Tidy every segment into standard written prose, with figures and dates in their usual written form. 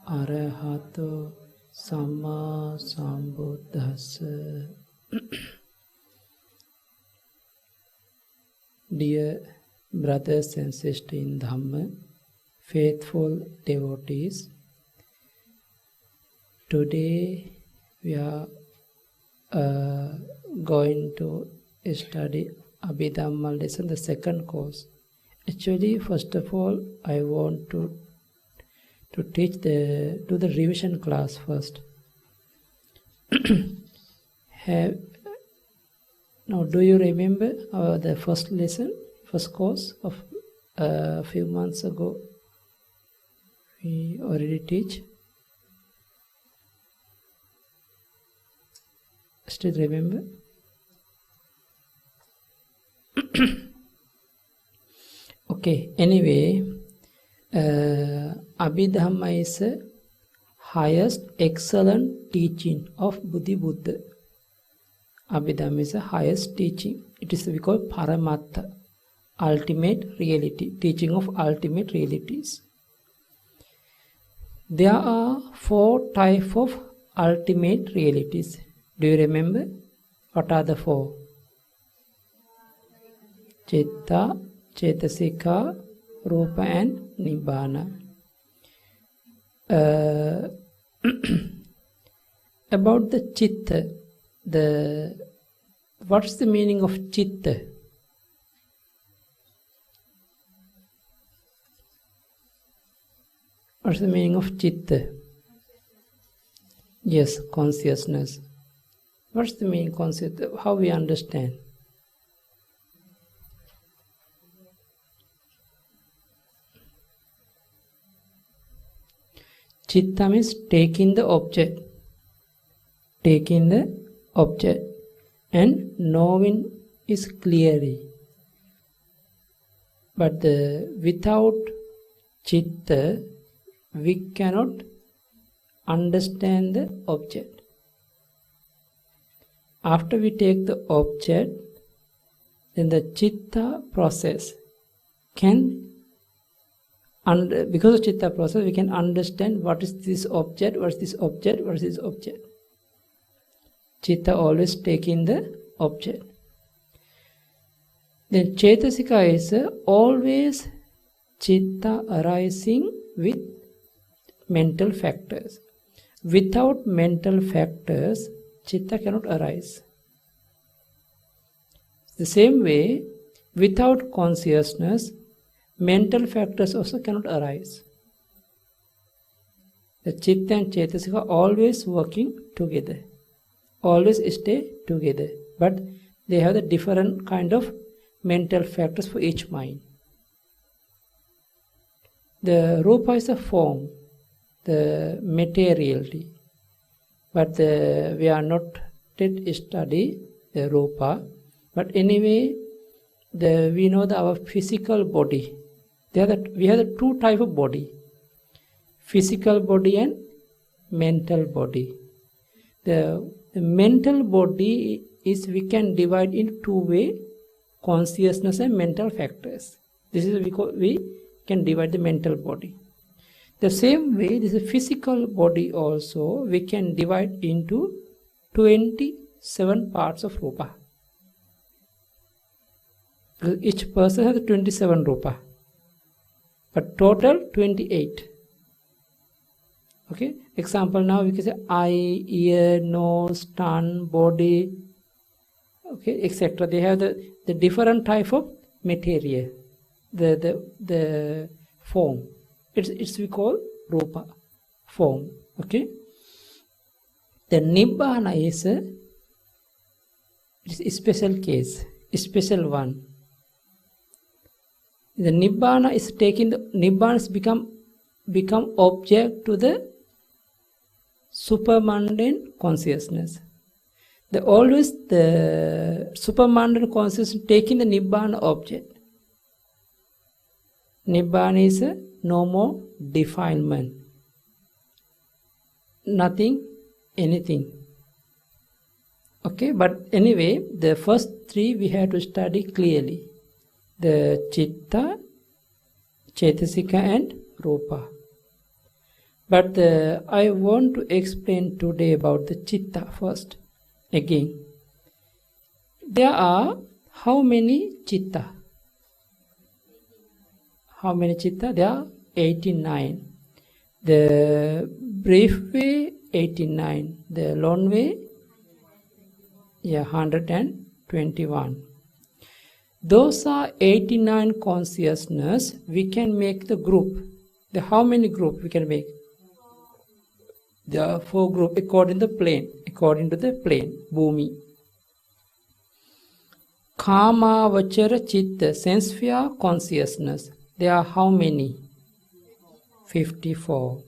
Arahato Samma Sambuddhassa. Dear brothers and sisters in Dhamma, faithful devotees, today we are going to study Abhidhamma lesson, the second course. Actually, first of all, I want to teach do the revision class first. Now, do you remember the first lesson, first course of a few months ago? We already teach. Still remember? Okay, anyway, Abhidhamma is the highest excellent teaching of Buddha. Abhidhamma is the highest teaching. It is we call Paramattha, ultimate reality, teaching of ultimate realities. There are 4 types of ultimate realities. Do you remember? What are the 4? Citta, Cetasika, Rupa and Nibbana. About the Chitta, what's the meaning of Chitta? What's the meaning of Chitta? Yes, consciousness. What's the meaning of consciousness? How we understand? Chitta means taking the object, and knowing is clearly. But without Chitta, we cannot understand the object. After we take the object, then the Chitta process because of Chitta process, we can understand what is this object, what is this object, what is this object. Chitta always taking the object. Then Cetasika is always Chitta arising with mental factors. Without mental factors, Chitta cannot arise. The same way, without consciousness, mental factors also cannot arise. The Chitta and Cetasika are always working together, always stay together, but they have the different kind of mental factors for each mind. The Rupa is a form, the materiality, but we are not yet study the Rupa. But anyway, we know our physical body. We have the 2 types of body, physical body and mental body. The mental body is we can divide in 2 ways, consciousness and mental factors. This is we can divide the mental body. The same way, this is physical body also we can divide into 27 parts of Rupa. Each person has 27 Rupa, but total 28. Okay, example now we can say eye, ear, nose, tongue, body, okay, etc. They have the different type of material, the form. It's we call Rupa, form. Okay. The Nibbana is a special case, special one. The Nibbana is Nibbana become object to the supermundane consciousness. Always the supermundane consciousness taking the Nibbana object. Nibbana is no more defilement. Nothing, anything. Okay, but anyway, the first 3 we have to study clearly. The Chitta, Cetasika and Rupa. But I want to explain today about the chitta first. Again, there are how many chitta? How many chitta? There are 89. The brief way, 89. The long way, 121. Those are 89 consciousness. We can make the group. How many group we can make? There are 4 groups according to the plane, Bhumi. Kamavachara Chitta, sense sphere consciousness. There are how many? 54.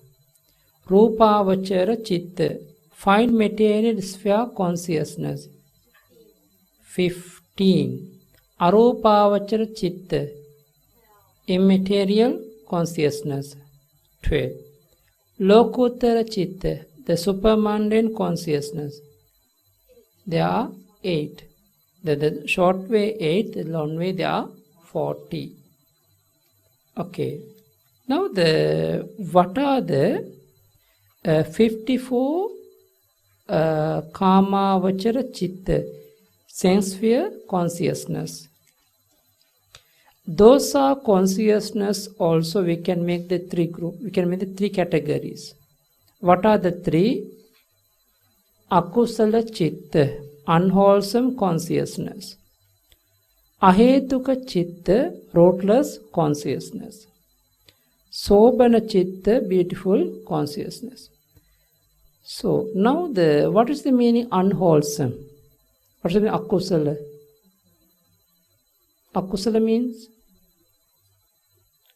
Rupavachara Chitta, fine material sphere consciousness. 15. Arupavachara Chitta, immaterial consciousness. 12. Lokutara Chitta, the supermundane consciousness. There are 8. The short way 8, the long way there are 40. Okay. Now what are the 54 Kamavachara Chitta, sense sphere consciousness? Those are consciousness also we can make the 3 groups. We can make the 3 categories. What are the 3? Akusala Chitta, unwholesome consciousness. Ahetuka Chitta, rootless consciousness. Sobhana Chitta, beautiful consciousness. So now what is the meaning unwholesome? What does it mean akusala? Akusala means,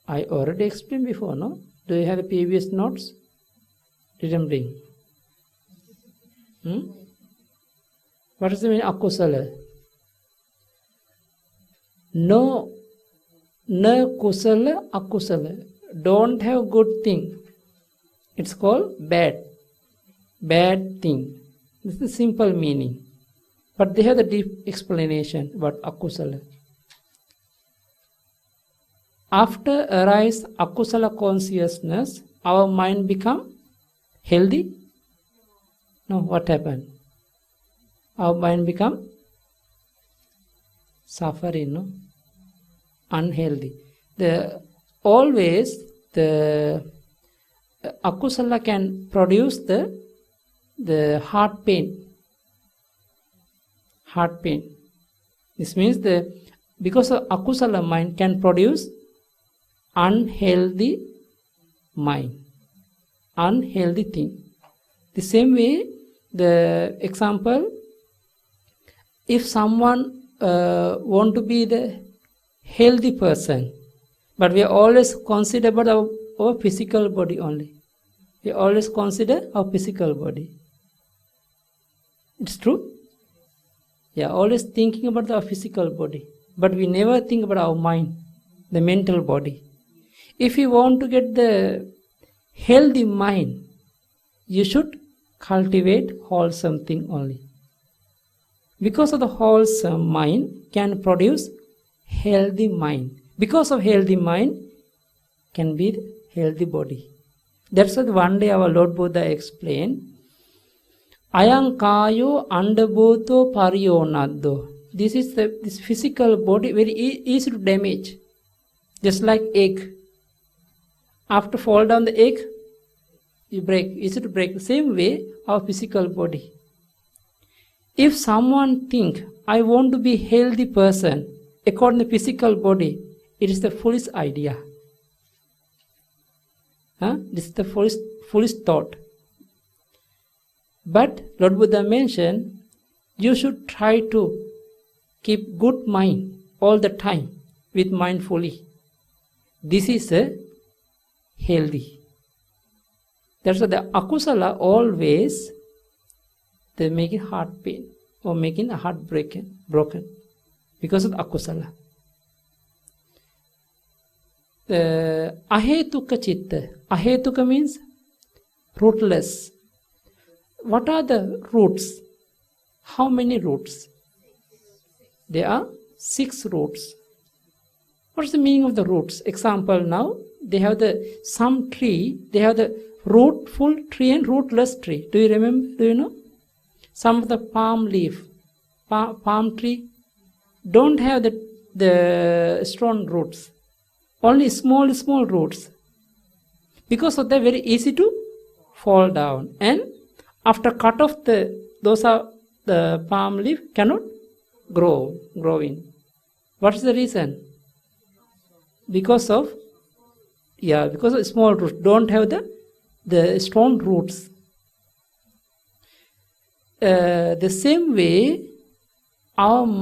I already explained before, no? Do you have the previous notes? Didn't bring. What does it mean akusala? No kusala, akusala. Don't have good thing. It's called bad thing. This is the simple meaning. But they have the deep explanation about akusala. After arise akusala consciousness, our mind become healthy? No, what happened? Our mind become suffering, no? Unhealthy. Always the akusala can produce the heart pain. Heart pain. This means because of akusala mind can produce unhealthy mind, unhealthy thing. The same way, the example, if someone want to be the healthy person, but we always consider about our physical body only. We always consider our physical body. It's true? Yeah, always thinking about our physical body. But we never think about our mind, the mental body. If you want to get the healthy mind, you should cultivate wholesome thing only. Because of the wholesome mind can produce healthy mind. Because of healthy mind can be the healthy body. That's what one day our Lord Buddha explained. Ayam kayo andabhuto pariyonaddo. This is this physical body very easy to damage. Just like egg. After fall down the egg, you break. Easy to break. The same way our physical body. If someone think, I want to be healthy person according to physical body, it is the foolish idea. This is the foolish thought. But Lord Buddha mentioned, you should try to keep good mind all the time with mindfully. This is healthy. That's why the akusala always they making heart pain or making a heart broken because of the akusala. The ahetuka chitta. Ahetuka means rootless. What are the roots? How many roots? There are 6 roots. What is the meaning of the roots? Example now, they have some tree, they have the rootful tree and rootless tree. Do you remember? Do you know? Some of the palm leaf, palm tree don't have the strong roots. Only small roots. Because of that, very easy to fall down. And after cut off the palm leaf cannot grow in. What is the reason? Because of small roots. Don't have the strong roots. The same way, according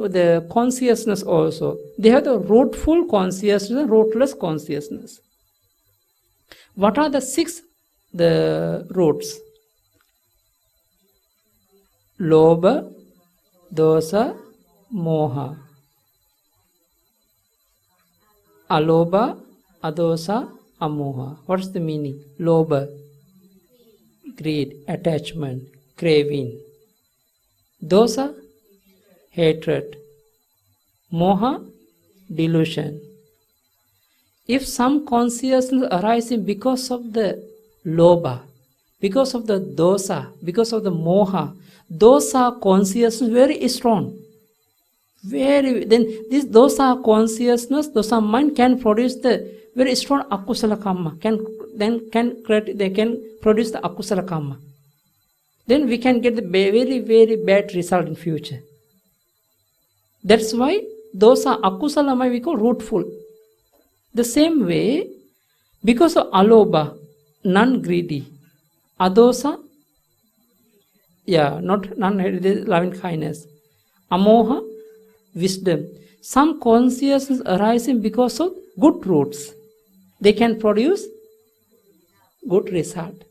to the consciousness also, they have the rootful consciousness and rootless consciousness. What are the 6 roots? Lobha, dosa, moha. Alobha, adosa, amoha. What is the meaning? Lobha, greed, attachment, craving. Dosa, hatred. Moha, delusion. If some consciousness arises because of the lobha, because of the dosa, because of the moha, dosa consciousness very strong. Then this dosa consciousness, dosa mind can produce the very strong akusala karma. They can produce the akusala karma. Then we can get the very, very bad result in future. That's why dosa akusala mind we call rootful. The same way, because of alobha, non-greedy, adosa, loving kindness, amoha, wisdom. Some consciousness arising because of good roots. They can produce good result.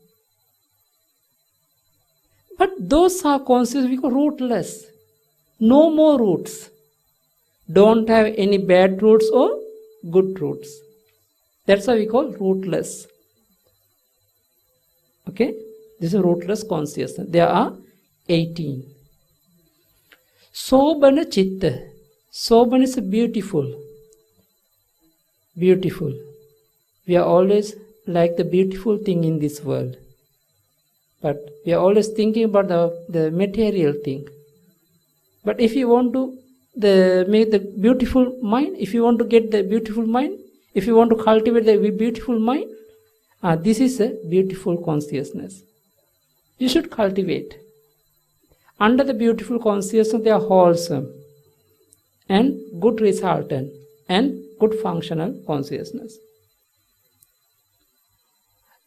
But those are consciousness we call rootless. No more roots. Don't have any bad roots or good roots. That's why we call rootless. Okay? This is rootless consciousness. There are 18. Sobana chitta. Sobana is beautiful. Beautiful. We are always like the beautiful thing in this world. But we are always thinking about the material thing. But if you want to make the beautiful mind, if you want to get the beautiful mind, if you want to cultivate the beautiful mind, this is a beautiful consciousness. You should cultivate. Under the beautiful consciousness, they are wholesome and good resultant and good functional consciousness.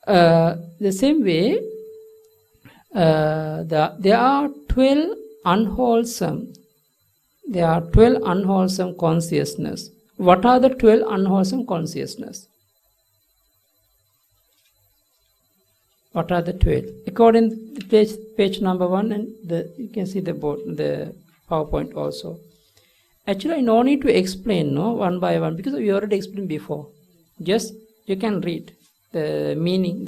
The same way, there are 12 unwholesome. There are 12 unwholesome consciousness. What are the 12 unwholesome consciousness? What are the 12? According to page number 1, and you can see the board, the PowerPoint also. Actually, no need to explain one by one because we already explained before. Just you can read the meaning.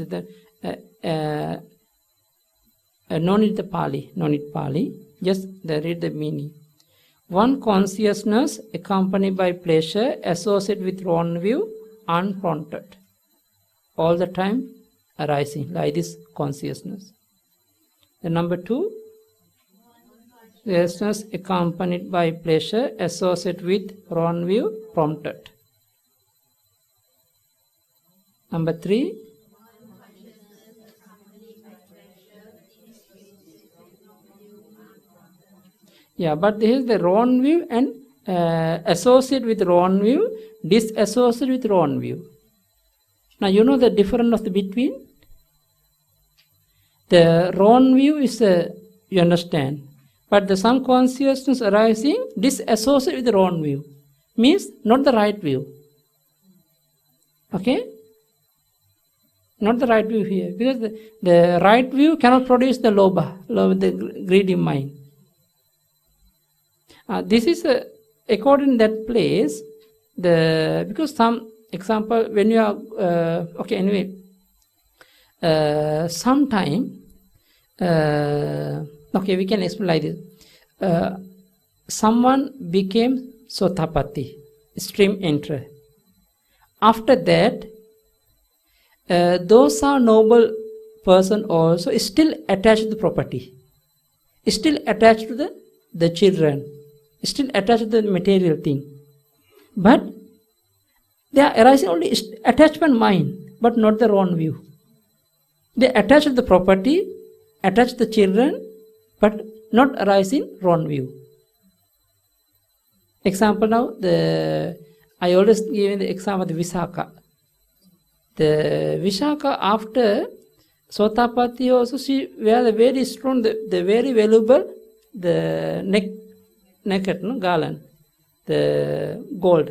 No need the Pali. No need Pali. Just read the meaning. One consciousness accompanied by pleasure, associated with wrong view, unprompted. All the time arising like this consciousness. The number 2, consciousness accompanied by pleasure, associated with wrong view, prompted. Number 3, but this is the wrong view and associate with wrong view, disassociate with wrong view. Now you know the difference of the between. The wrong view is you understand, but the some consciousness arising disassociate with the wrong view means not the right view. Okay, not the right view here because the right view cannot produce the lobha, the greedy mind. This is according to that place, because some example when you are sometime we can explain like this. Someone became Sotapatti, stream enter. After that, those are noble person also is still attached to the property, is still attached to the children, is still attached to the material thing. But they are arising only attachment mind, but not the wrong view. They attach to the property, attach to the children, but not arising wrong view. Example now, I always give the example of the Visakha. The Visakha after Sotapatti also, she wear the very strong, the very valuable, the naked garland, the gold.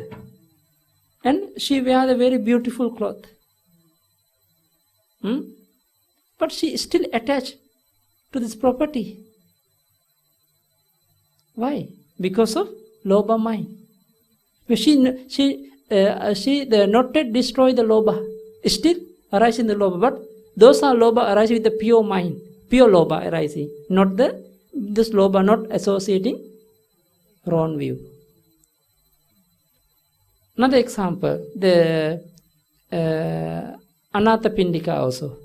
And she wear the very beautiful cloth. But she is still attached to this property. Why? Because of lobha mind. She not yet destroy the lobha. Still arising the lobha, but those are lobha arising with the pure mind, pure lobha arising, not this lobha not associating wrong view. Another example, the Anathapindika also.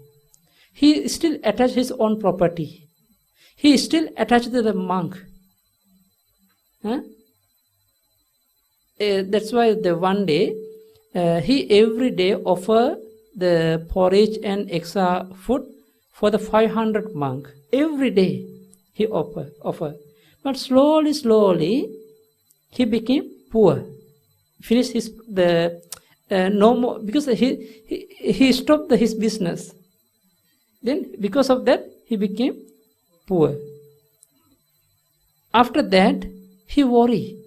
He still attached his own property. He is still attached to the monk. That's why the one day, he every day offer the porridge and extra food for the 500 monk. Every day he offer. But slowly, he became poor. Finished no more, because he stopped his business. Then because of that, he became poor. After that, he worried.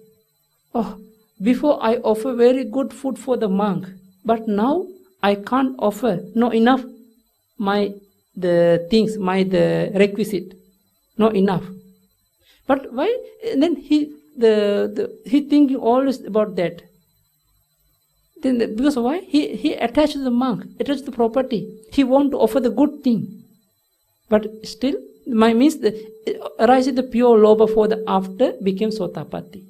Oh, before I offer very good food for the monk, but now I can't offer, not enough the requisite, not enough. But why? And then he thinking always about that. Then because why? He attached to the monk, attached to the property. He want to offer the good thing. But still, means arises the pure lobha for the after became Sotapatti.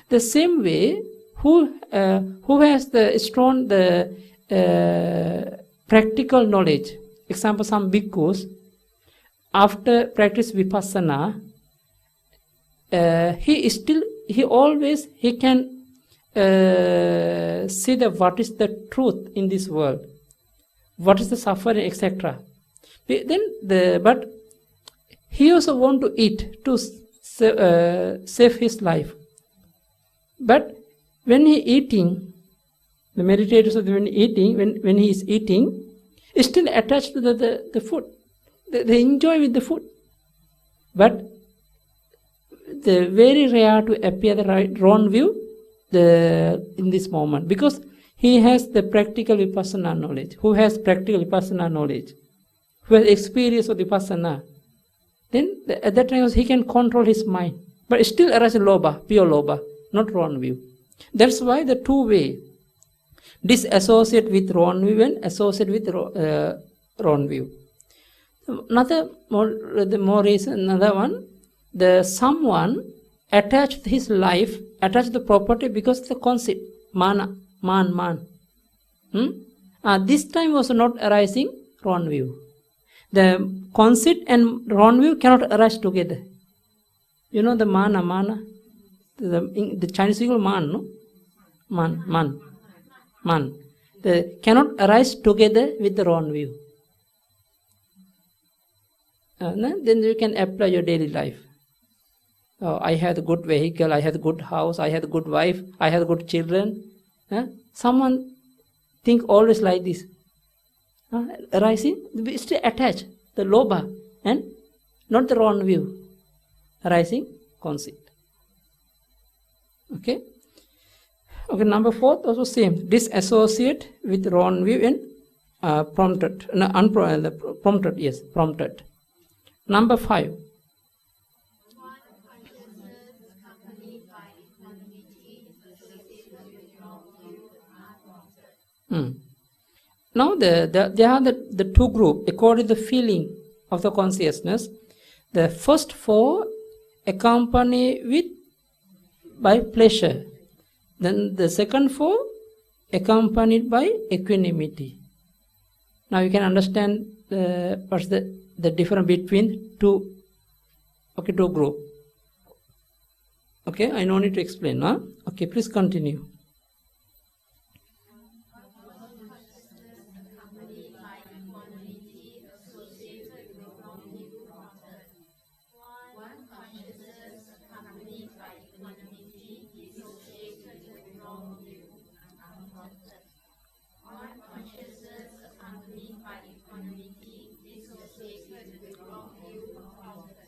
The same way, who has the strong practical knowledge. Example, some bhikkhus, after practice Vipassana, he can see what is the truth in this world, what is the suffering, etc. But he also want to eat to save his life. But when he eating, the meditators when he is eating, is still attached to the food. They enjoy with the food. But the very rare to appear the wrong view in this moment, because he has the practical Vipassana knowledge. Who has practical Vipassana knowledge? Who has experience of Vipassana? Then at that time he can control his mind. But still arises lobha, pure lobha, not wrong view. That's why the two way, disassociate with wrong view and associate with wrong view. Another one, someone attached his life, attached the property because of the concept, man. This time was not arising wrong view. The concept and wrong view cannot arise together. You know the mana. The Chinese people man, no? Man. They cannot arise together with the wrong view. Then you can apply your daily life. I had a good vehicle, I had a good house, I had a good wife, I had good children. Someone think always like this. Arising, still attached, the lobha, and not the wrong view. Arising concept. Okay, number 4 also same. Disassociate with wrong view and prompted. Number 5. Now there are the two groups according to the feeling of the consciousness. The first 4 accompany by pleasure. Then the second 4 accompanied by equanimity. Now you can understand what's the difference between two groups. Okay, I no need to explain, huh? Okay, please continue.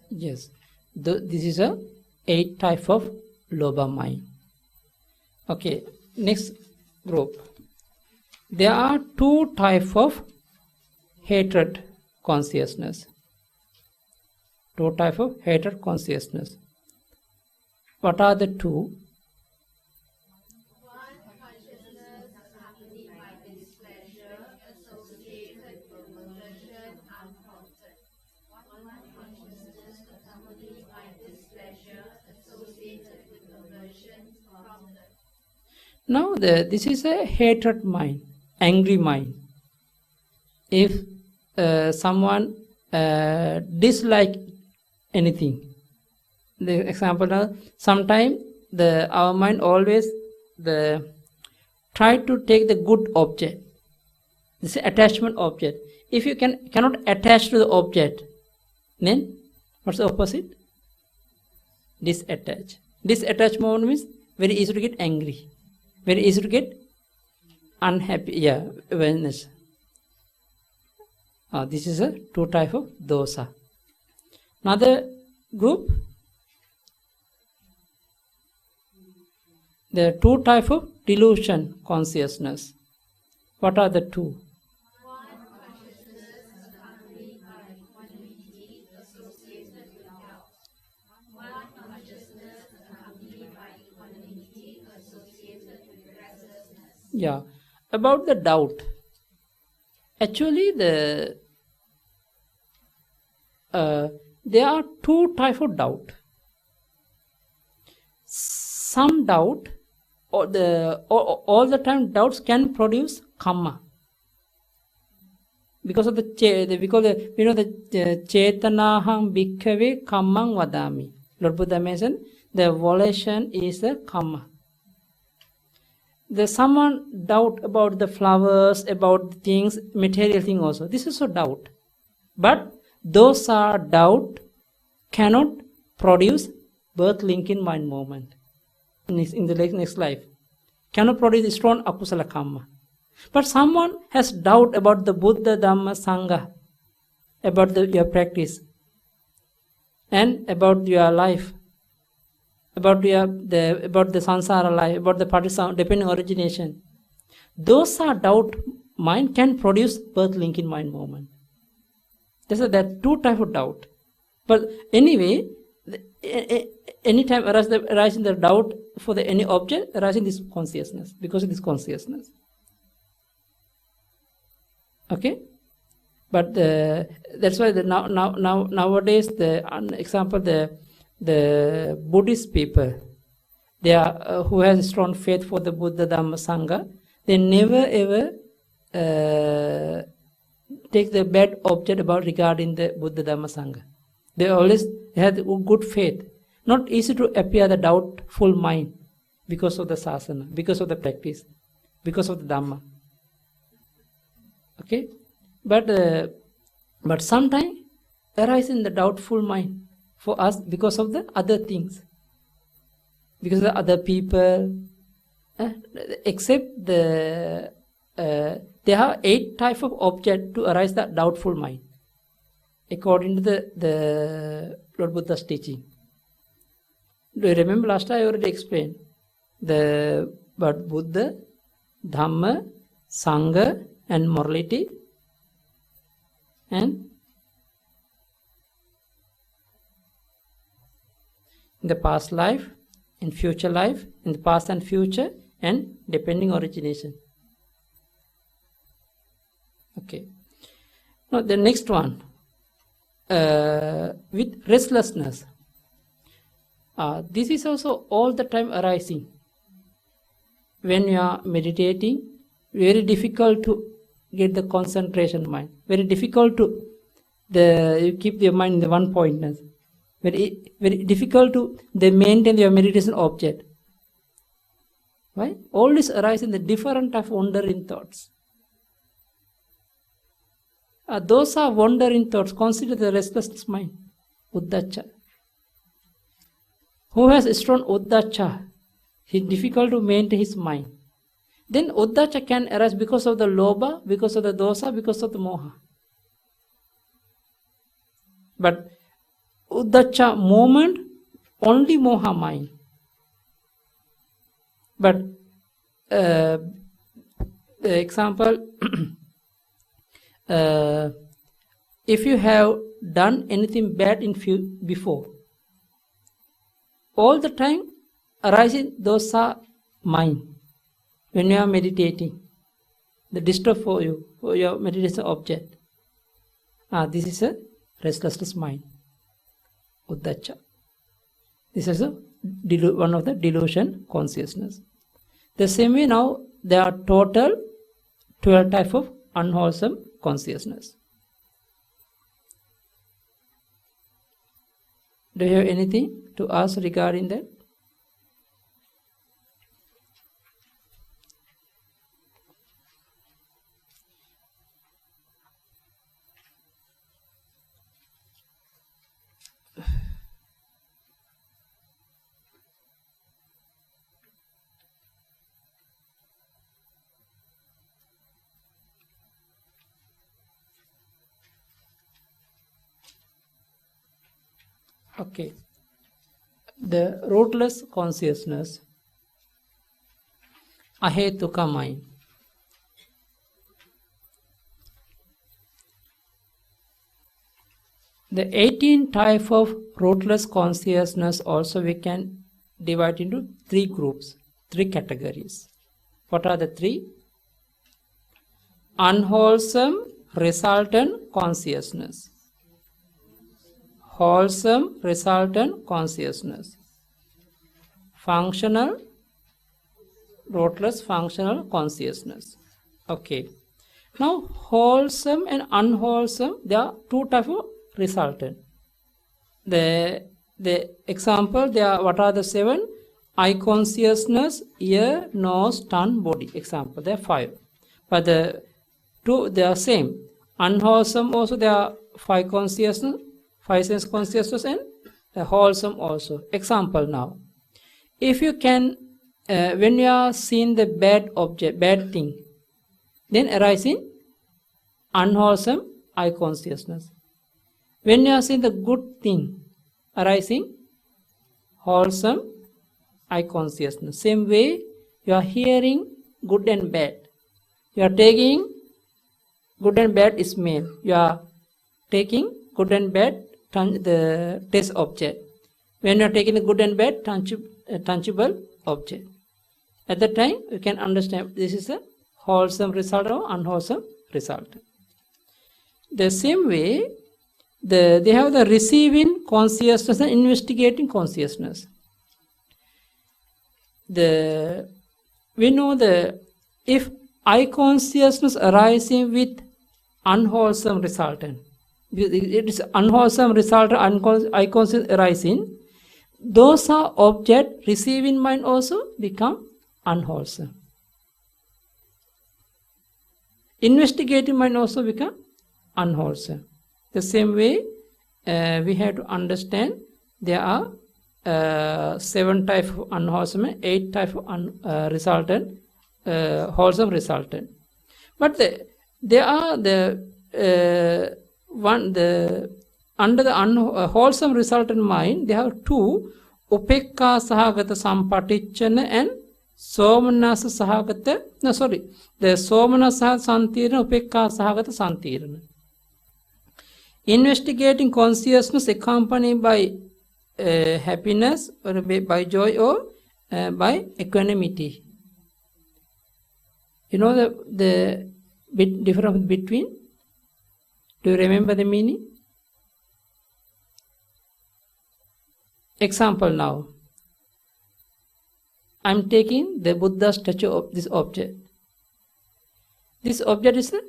Yes, this is a 8 type of Lobha mind. Okay, next group. There are 2 types of hatred consciousness. 2 types of hatred consciousness. What are the 2? Now this is a hatred mind, angry mind. If someone dislike anything, the example now, sometimes our mind always try to take the good object. This is attachment object. If you cannot attach to the object, then what's the opposite? Disattach. Disattach mode means very easy to get angry. Very easy to get unhappy, awareness. This is a 2 type of dosa. Another group, there are 2 type of delusion consciousness. What are the 2? Yeah, about the doubt. Actually, there are 2 types of doubt. Some doubt, all the time doubts can produce karma. Because of the Chetanaham Bhikkhave Kammang Vadami. Lord Buddha mentioned the volition is a karma. There's someone doubt about the flowers, about the things, material thing also. This is a doubt. But those are doubt cannot produce birth link in mind moment in the next life. Cannot produce strong akusala karma. But someone has doubt about the Buddha, Dhamma, Sangha, about your practice, and about your life, about the samsara life, about the participant depending origination. Those are doubt mind can produce birth link in mind moment. There are 2 types of doubt. But anyway, anytime arising the doubt for any object, arising this consciousness, because of this consciousness. Okay? But that's why nowadays, example, the Buddhist people, they are who has strong faith for the Buddha, Dhamma, Sangha, they never ever take the bad object regarding the Buddha, Dhamma, Sangha. They always have good faith. Not easy to appear the doubtful mind because of the sasana, because of the practice, because of the Dhamma. Okay? But sometimes arise in the doubtful mind for us because of the other things, because of the other people, except there are 8 types of object to arise the doubtful mind, according to the Lord Buddha's teaching. Do you remember last time I already explained about Buddha, Dhamma, Sangha, and morality, and in the past life, in future life, in the past and future, and depending origination. Okay. Now the next one, with restlessness. This is also all the time arising. when you are meditating, very difficult to get the concentration mind. Very difficult to you keep your mind in the one pointness. Very difficult to maintain your meditation object. Why? All this arises in the different type of wandering thoughts. Those are wandering thoughts. Consider the restless mind, uddacha. Who has a strong uddacha, it's difficult to maintain his mind. Then uddacha can arise because of the lobha, because of the dosa, because of the moha. But uddacha moment, only moha mind. But the example, if you have done anything bad before, all the time arising dosa mind when you are meditating, the disturb for you, for your meditation object. This is a restlessness mind, uddacha. This is one of the delusion consciousness. The same way now there are total 12 types of unwholesome consciousness. Do you have anything to ask regarding that? Okay. The rootless consciousness, ahetuka mind. The 18 type of rootless consciousness also we can divide into 3 groups, 3 categories. What are the 3? Unwholesome resultant consciousness, wholesome resultant consciousness, functional, rootless functional consciousness. Okay. Now, wholesome and unwholesome, there are 2 types of resultant. The example, there are, what are the 7? Eye consciousness, ear, nose, tongue, body. Example, there are 5. But the 2, they are same. Unwholesome also, there are 5 consciousness, 5 sense consciousness, and wholesome also. Example now, if you can, when you are seeing the bad object, bad thing, then arising unwholesome eye consciousness. When you are seeing the good thing, arising wholesome eye consciousness. Same way, you are hearing good and bad. You are taking good and bad smell. You are taking good and bad the taste object. When you are taking the good and bad tangible object, at that time you can understand this is a wholesome result or unwholesome result. The same way, they have the receiving consciousness and investigating consciousness. We know if eye consciousness arising with unwholesome resultant, it is unwholesome result, eye consciousness arising, those are object receiving mind also become unwholesome. Investigating mind also become unwholesome. The same way, we have to understand there are 7 types of unwholesome and 8 types of resultant, wholesome resultant. But there are under the unwholesome resultant mind, there are 2, upekka sahagata sampatichana and somanasa sahagata, the somanasa santirana, upekka sahagata santirana. Investigating consciousness accompanied by happiness or by joy or by equanimity. You know the difference between? Do you remember the meaning? Example now. I'm taking the Buddha statue of this object. This object is a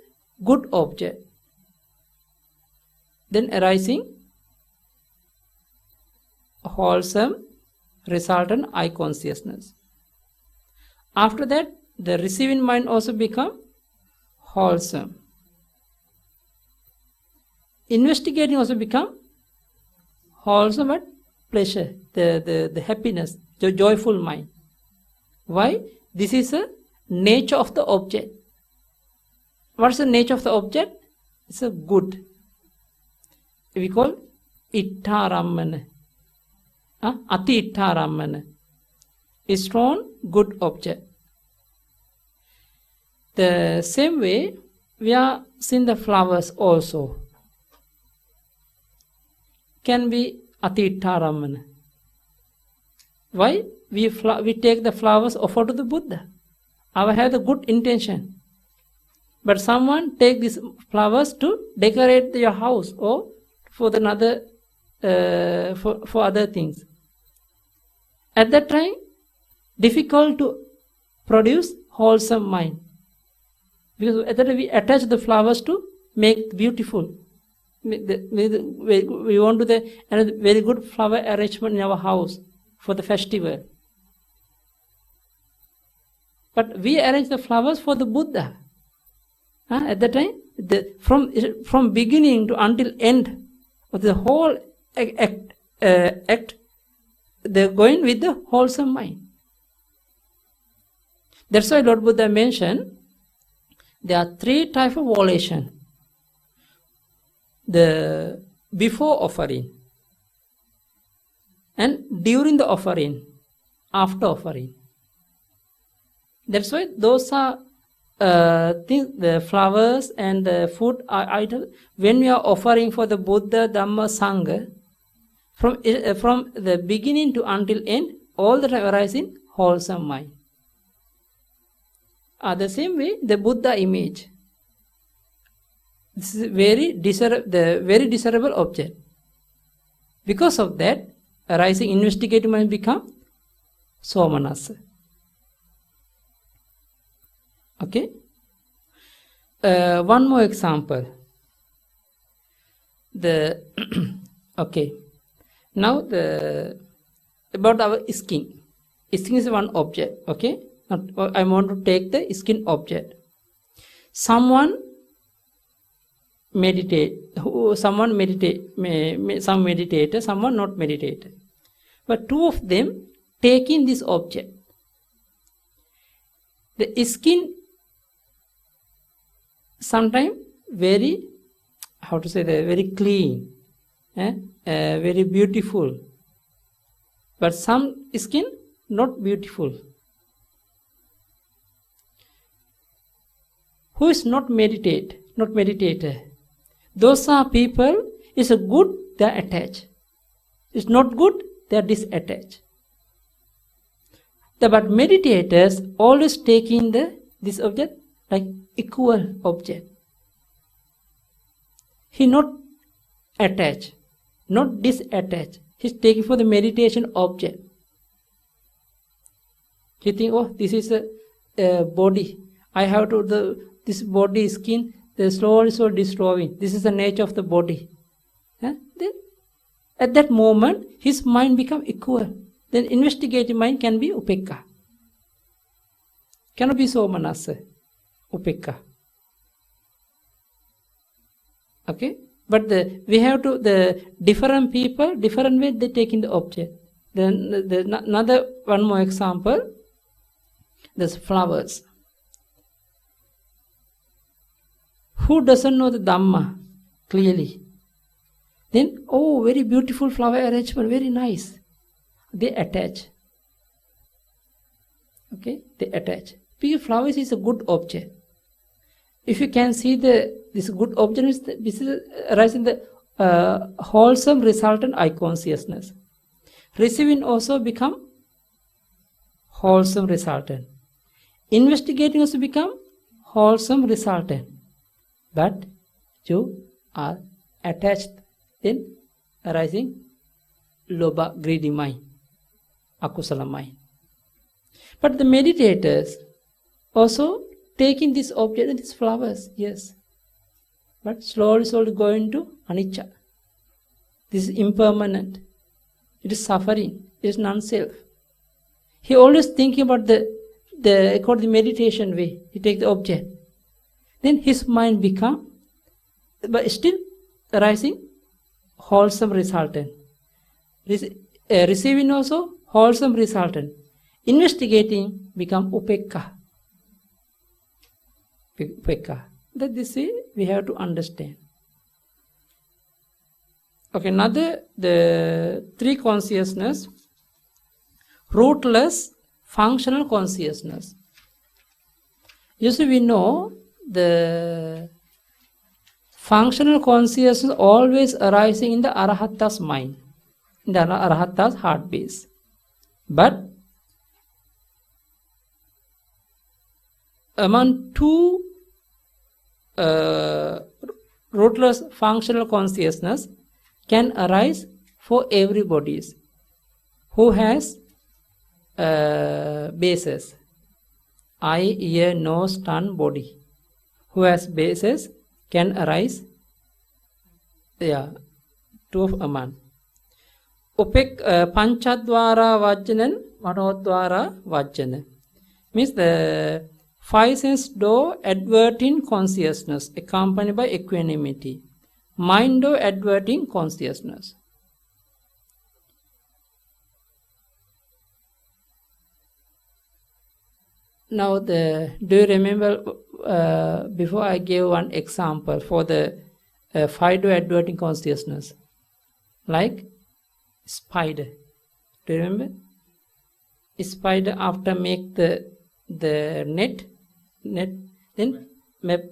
good object. Then arising wholesome, resultant I consciousness. After that, the receiving mind also become wholesome. Investigating also become wholesome but pleasure, the happiness, the joyful mind. Why? This is a nature of the object. What is the nature of the object? It's a good. We call ittarammana. Ati ittarammana. A strong, good object. The same way, we are seeing the flowers also. Can be ati ittarammana. Why? We take the flowers offered to the Buddha. I have the good intention. But someone take these flowers to decorate your house or for another for other things. At that time, difficult to produce wholesome mind. Because at that time we attach the flowers to make beautiful. We want to do a very good flower arrangement in our house for the festival. But we arrange the flowers for the Buddha. At that time, from beginning to until end of the whole act, they're going with the wholesome mind. That's why Lord Buddha mentioned there are 3 types of volition. The before offering, and during the offering, after offering. That's why those are the flowers and the food items. When we are offering for the Buddha, Dhamma, Sangha, from the beginning to until end, all the time arising wholesome mind. The same way, the Buddha image. This is very desirable object. Because of that, arising investigative mind become somanasa. Okay. One more example. Okay. Now about our skin. Skin is one object. Okay. I want to take the skin object. Someone meditate. Someone meditate. Some meditator. Someone not meditator. But 2 of them taking this object. The skin sometimes very, very clean, very beautiful. But some skin not beautiful. Who is not meditator? Those are people, it's a good, they are attached. It's not good, they are disattached. But meditators always taking this object like equal object. He not attached, not disattached. He's taking for the meditation object. He think, oh, this is a body. I have to this body skin. The slowly so destroying. This is the nature of the body. Then, at that moment, his mind become equal. Then investigative mind can be upekka. Cannot be somanasa. Upekka. Okay? But we have to, the different people, different way they take in the object. Then another one more example. There's flowers. Who doesn't know the Dhamma clearly? Then, oh, very beautiful flower arrangement, very nice. They attach. Okay, they attach. Because flowers is a good object. If you can see this good object, this is arising the wholesome resultant I consciousness. Receiving also become wholesome resultant. Investigating also become wholesome resultant. But you are attached, then arising lobha, greedy mind, akusala mind. But the meditators also taking this object and these flowers, yes. But slowly going to anicca. This is impermanent. It is suffering. It is non-self. He always thinking about the according to the meditation way. He take the object. Then his mind become, but still arising, wholesome resultant. Receiving also wholesome resultant. Investigating become upekka. That this way we have to understand. Okay, another, the three consciousness, rootless functional consciousness. Usually we know the functional consciousness always arising in the Arahata's mind, in the Arahata's heart base. But among two rootless functional consciousness can arise for everybody who has bases, eye, ear, nose, tongue, body. Who has bases can arise, two of aman. Upek panchadvara vajjanan, manodvara vajjana. Means the five sense door adverting consciousness accompanied by equanimity. Mind door adverting consciousness. Now, do you remember before I gave one example for the five door adverting consciousness? Like spider. Do you remember? Spider after make the net, then web.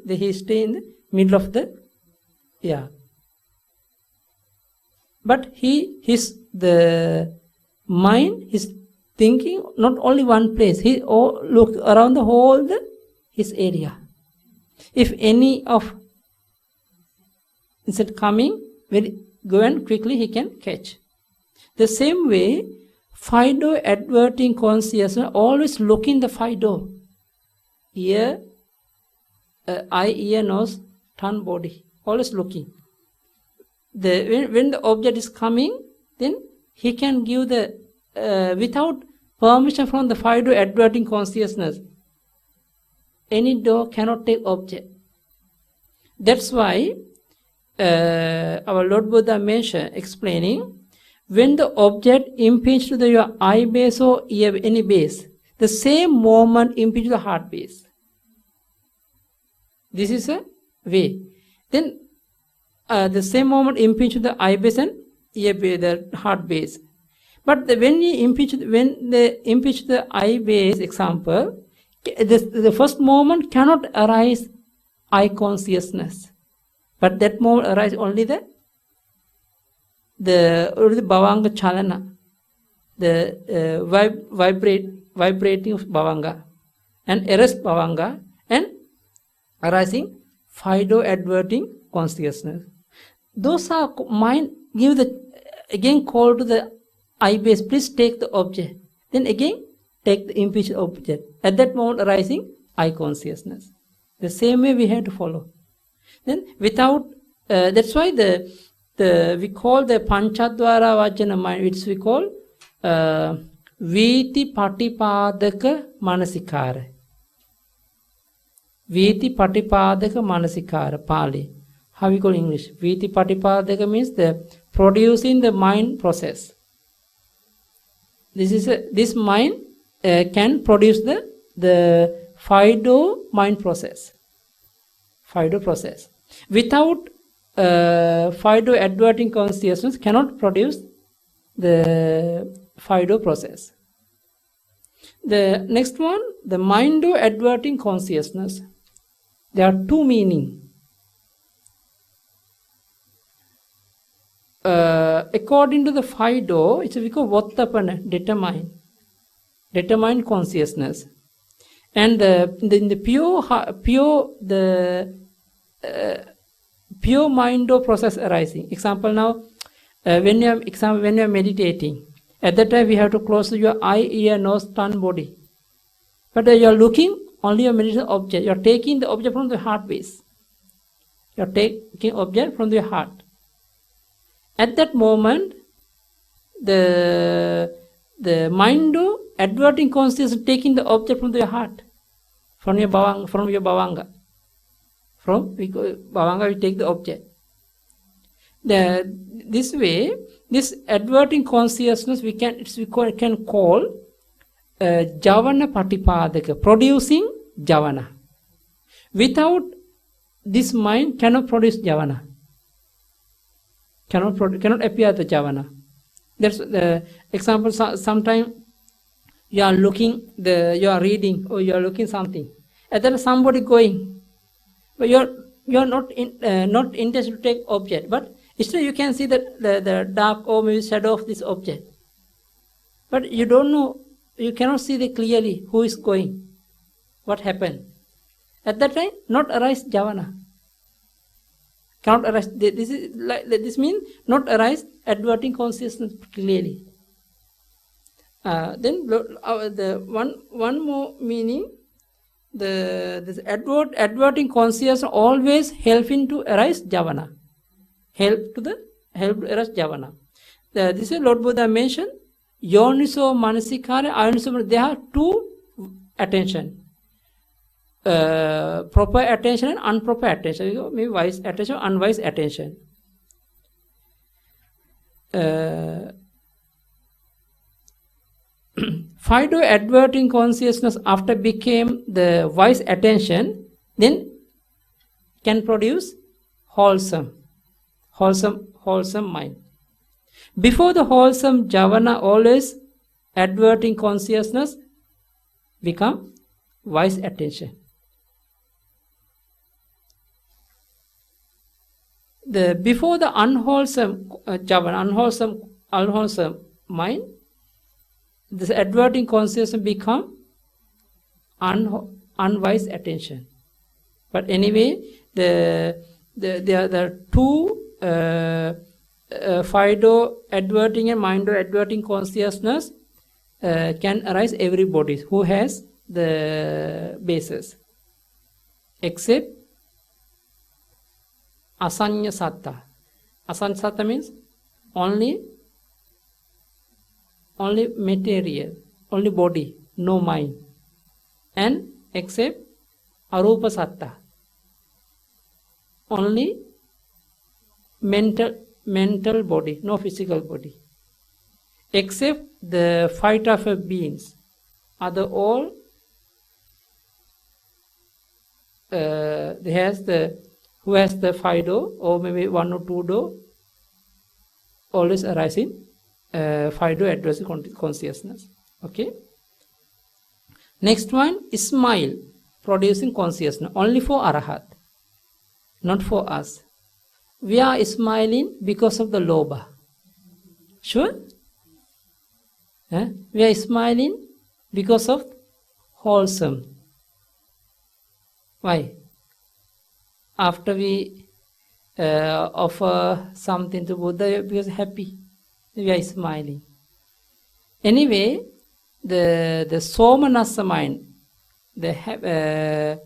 He stay in the middle of the, but the mind is thinking not only one place. He look around the whole his area. If any of instead coming, very go and quickly he can catch. The same way, Fido adverting consciousness always looking the Fido. Ear, eye, ear, nose, tongue, body. Always looking. When the object is coming, then he can give the without permission from the Fido adverting consciousness. Any door cannot take object. That's why our Lord Buddha mentioned, explaining, when the object impinges to your eye base or ear, any base, the same moment impinges the heart base. This is a way. Then the same moment impinges the eye base and ear base, the heart base. But when they impinge the eye base, example, the first moment cannot arise eye consciousness. But that moment arises only the bhavanga chalana, the vibrating of bhavanga, and arrest bhavanga, and arising Fido adverting consciousness. Those are mind give the again call to the eye base, please take the object. Then again take the impinged object. At that moment arising eye consciousness. The same way we have to follow. Then without that's why we call the panchadvara vajjana mind, which we call viti patipadaka manasikara. Viti patipadaka manasikara, Pali. How we call English? Viti patipadaka means the producing the mind process. This mind can produce the Fido mind process. Fido process. Without Fido adverting consciousness cannot produce the Fido process. The next one, the Mindo adverting consciousness. There are two meanings. According to the Fido, it's we call Vattapana, determined consciousness. And in the pure mind process arising. Example now, when you are meditating, At that time, we have to close your eye, ear, nose, tongue, body. But you are looking only a meditation object. You are taking the object from the heart base. You are taking object from the heart. At that moment, the mind adverting consciousness taking the object from your heart, from your bhavanga. From bhavanga, we take the object. This way, this adverting consciousness we can call javana patipadaka, producing javana. Without this mind, cannot produce javana. Cannot appear the javana. That's the example. Sometimes you are looking, you are reading, or you are looking something, and then somebody going, but you are not intended to take object, but still you can see the dark or maybe shadow of this object, but you don't know, you cannot see clearly who is going, what happened. At that time, not arise javana. Cannot arise. This means not arise adverting consciousness clearly. Then the one more meaning, this adverting consciousness always helping to arise javana. Help to arise javana. This is Lord Buddha mentioned. Yoniso manasikara, ayoniso. There are two attention. Proper attention and improper attention. Maybe wise attention, unwise attention. Fido adverting consciousness after became the wise attention, then can produce wholesome mind. Before the wholesome javana, always adverting consciousness become wise attention. Before the unwholesome javana, unwholesome mind, this adverting consciousness become unwise attention. But anyway, there are two Fido adverting and Mindo adverting consciousness can arise everybody who has the basis, except Asanya Satta. Asanya Satta means only material, only body, no mind. And except Arupa Satta, only mental body, no physical body. Except the fight of beings, other all who has the Fido or maybe one or two do, always arising Fido addressing consciousness. Okay. Next one is smile, producing consciousness, only for Arahat, not for us. We are smiling because of the Lobha. Sure? We are smiling because of wholesome. Why? After we offer something to Buddha, because happy, we are smiling. Anyway, the Somanasa mind, the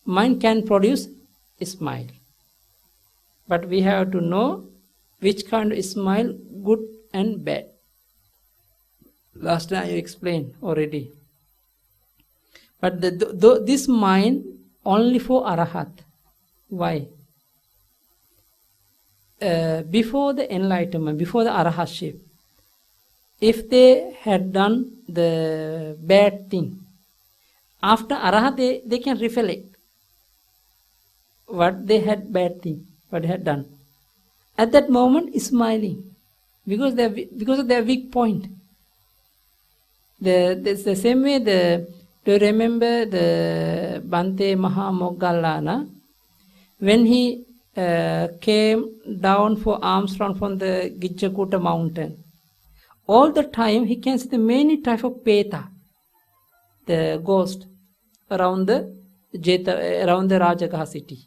mind can produce a smile. But we have to know which kind of smile, good and bad. Last time I explained already. But this mind only for Arahat. Why? Before the enlightenment, before the Arahatship, if they had done the bad thing, after Arahat they can reflect what they had bad thing, what they had done. At that moment, smiling because of their weak point. The same way. Do you remember the Bhante Mahamoggallana when he came down for alms from the Gijjakuta mountain? All the time he can see the many type of peta, the ghost around the Rajagaha city.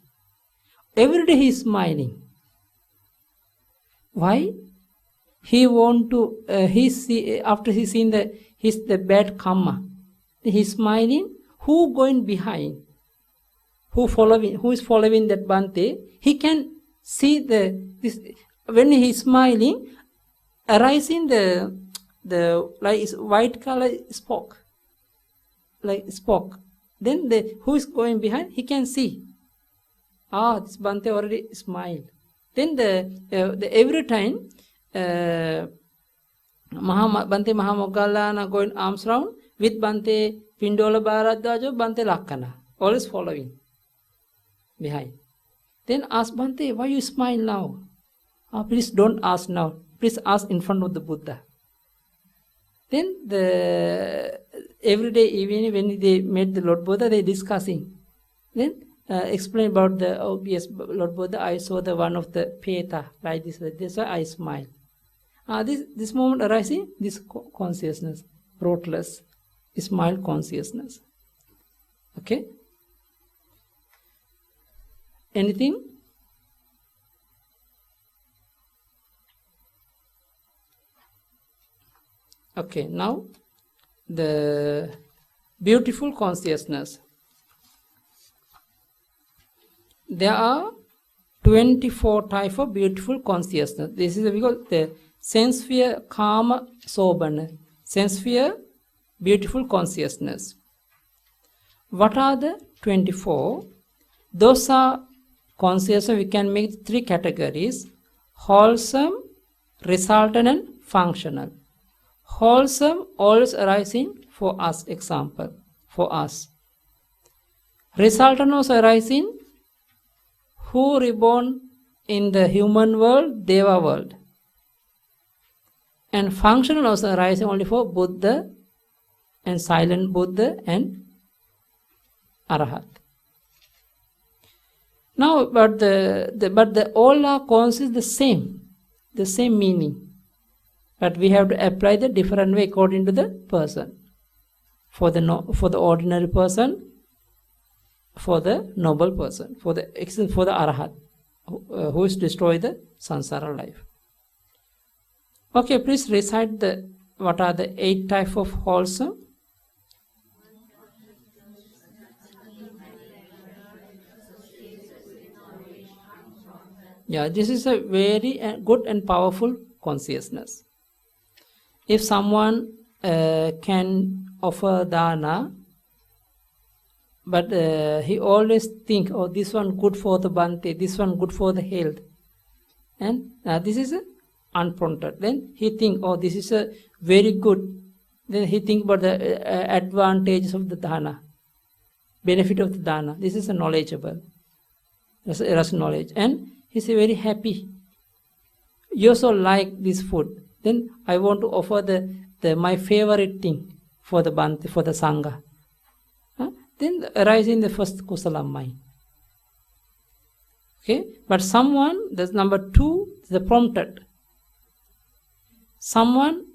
Every day he is smiling. Why? he want to, after he seen the bad karma, he's smiling. Who going behind? Who is following that Bhante? He can see this when he is smiling, arising the like white color spoke. Then who is going behind? He can see. This Bhante already smiled. Then every time Bhante Mahamoggallana going arms round with Bhante Pindola Bharadwaja, Bhante Lakkana, always following behind. Then ask Bhante, why you smile now? Please don't ask now. Please ask in front of the Buddha. Then every day evening when they met the Lord Buddha, they discussing. Then explain about yes, Lord Buddha, I saw the one of the Peta like this. That's why I smile. This moment arising, this consciousness, rootless, smile consciousness. Okay? Anything? Okay, now the beautiful consciousness. There are 24 types of beautiful consciousness. This is because the sense sphere Kama Sobana, sense sphere beautiful consciousness. What are the 24? Those are consciousness, we can make 3 categories: wholesome, resultant and functional. Wholesome always arising for us, example, for us. Resultant also arising, who reborn in the human world, Deva world. And functional also arising only for Buddha and silent Buddha and Arahat. Now, but all are conscious the same meaning. But we have to apply the different way according to the person. For the ordinary person, for the noble person, for the Arahat, who is destroy the samsara life. Okay, please recite what are the 8 types of wholesome. Yeah, this is a very good and powerful consciousness. If someone can offer dana, but he always think, oh, this one good for the Bhante, this one good for the health, and this is unprompted. Then he think, oh, this is a very good. Then he think about the advantages of the dana, benefit of the dana. This is a knowledgeable. That's knowledge, and he's very happy. You also like this food. Then I want to offer my favorite thing for the Bhante, for the Sangha. Then arise in the first kusala mind. Okay, but someone, that's number 2, the prompted. Someone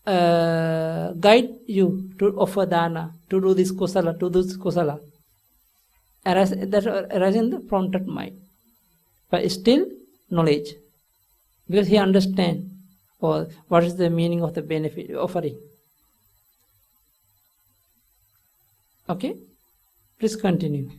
guide you to offer dana, to do this kusala, to do this kusala. That arise in the prompted mind. But still knowledge, because he understands or what is the meaning of the benefit offering. Okay, please continue.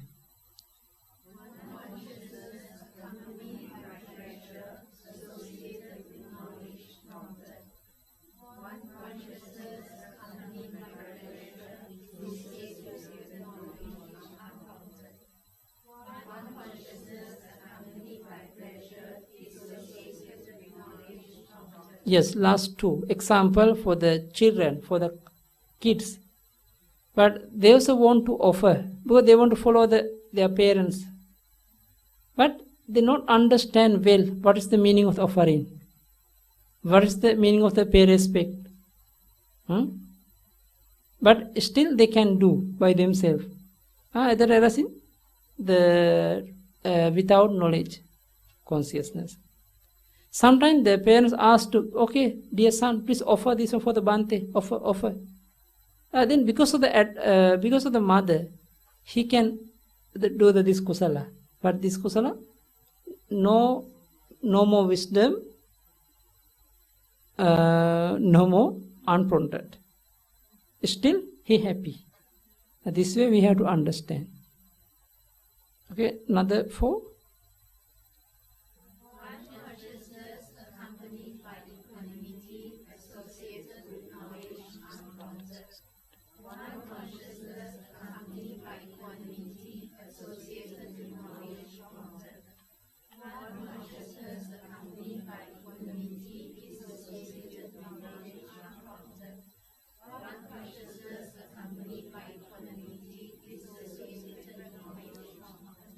Yes, last 2. Example for the children, for the kids. But they also want to offer, because they want to follow their parents. But they not understand well what is the meaning of the offering. What is the meaning of the pay respect. But still they can do by themselves. That arising without knowledge, consciousness. Sometimes the parents ask to, okay, dear son, please offer this for the Bhante, offer. Then because of the mother, he can do this kusala. But this kusala, no more wisdom, no more unprompted. Still he happy. This way we have to understand. Okay, another 4.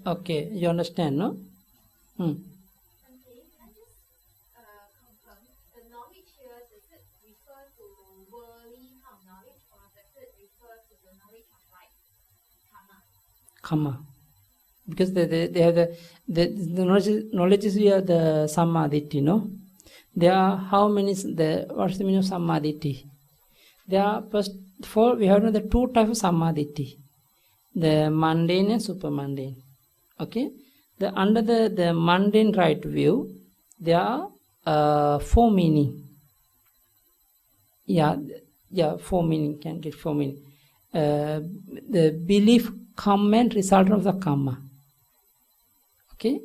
Okay, you understand, no? Okay, I just confirm, the knowledge here, does it refer to worldly kind of knowledge, or does it refer to the knowledge of like karma? Karma. Because they have the knowledge is here, the samadhi, no? There are how many, what's the meaning of samadhi? There are, first of all, we have the 2 types of samadhi. The mundane and super mundane. Okay? Under the mundane right view, there are 4 meaning. Yeah, 4 meaning, can get 4 meaning. The belief, comment, result of the karma. Okay?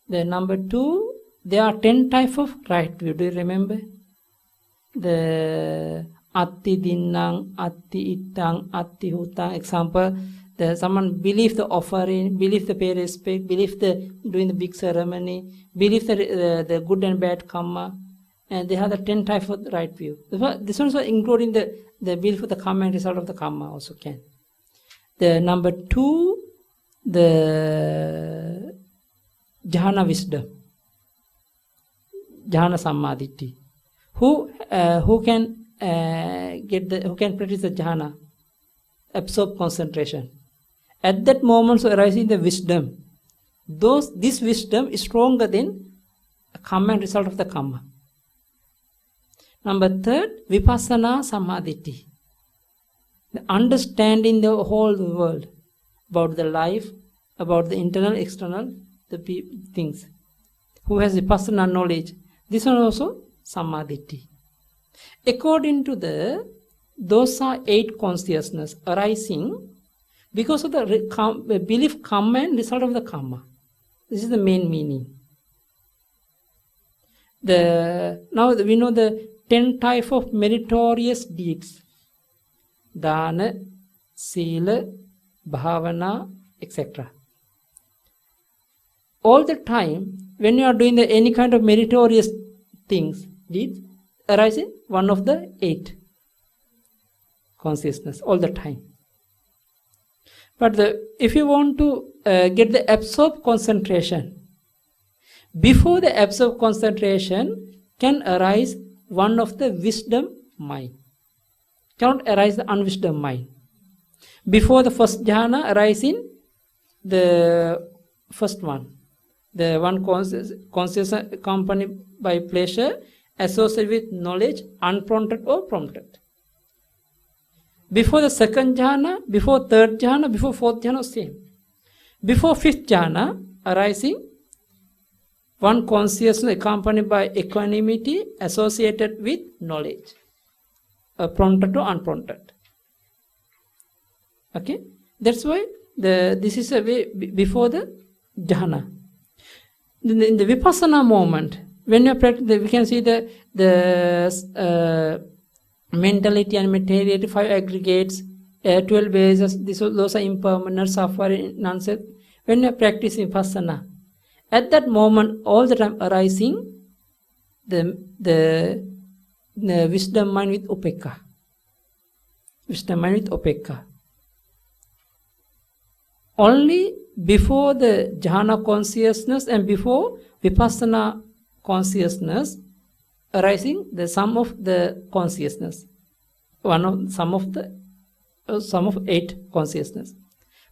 The number 2, there are 10 types of right view. Do you remember? The atti dinnang, atti ittang, atti hutang. Example, someone believe the offering, believe the pay respect, believe the doing the big ceremony, believe the good and bad karma, and they have the 10 types of right view. This one also including the belief of the karma and result of the karma also can. The number 2, the jhana wisdom, jhana samadhi. Who can who can practice the jhana, absorb concentration. At that moment, so arising the wisdom. This wisdom is stronger than karma and result of the karma. Number 3, Vipassana samadhi. The understanding the whole world about the life, about the internal, external, the things. Who has Vipassana knowledge. This one also samadhi. According to those are 8 consciousness arising because of the belief karma and result of the karma. This is the main meaning. Now we know the 10 types of meritorious deeds. Dana, Sila, Bhavana, etc. All the time, when you are doing any kind of meritorious things, deeds, arising one of the 8 consciousness all the time. But if you want to get the absorbed concentration, before the absorbed concentration can arise one of the wisdom mind. Cannot arise the unwisdom mind. Before the first jhana arising the first one, the one conscious accompanied by pleasure, associated with knowledge, unprompted or prompted. Before the second jhana, before third jhana, before fourth jhana, same. Before fifth jhana, arising one consciousness accompanied by equanimity, associated with knowledge, prompted or unprompted. Okay, that's why this is a way before the jhana. In the Vipassana moment, when you practice, we can see the mentality and materiality, 5 aggregates, 12 bases. Those are impermanent, suffering, non-self. When you are practicing Vipassana, at that moment, all the time arising the wisdom mind with upekka. Wisdom mind with upekka. Only before the jhana consciousness and before Vipassana consciousness arising the sum of the consciousness, sum of 8 consciousness.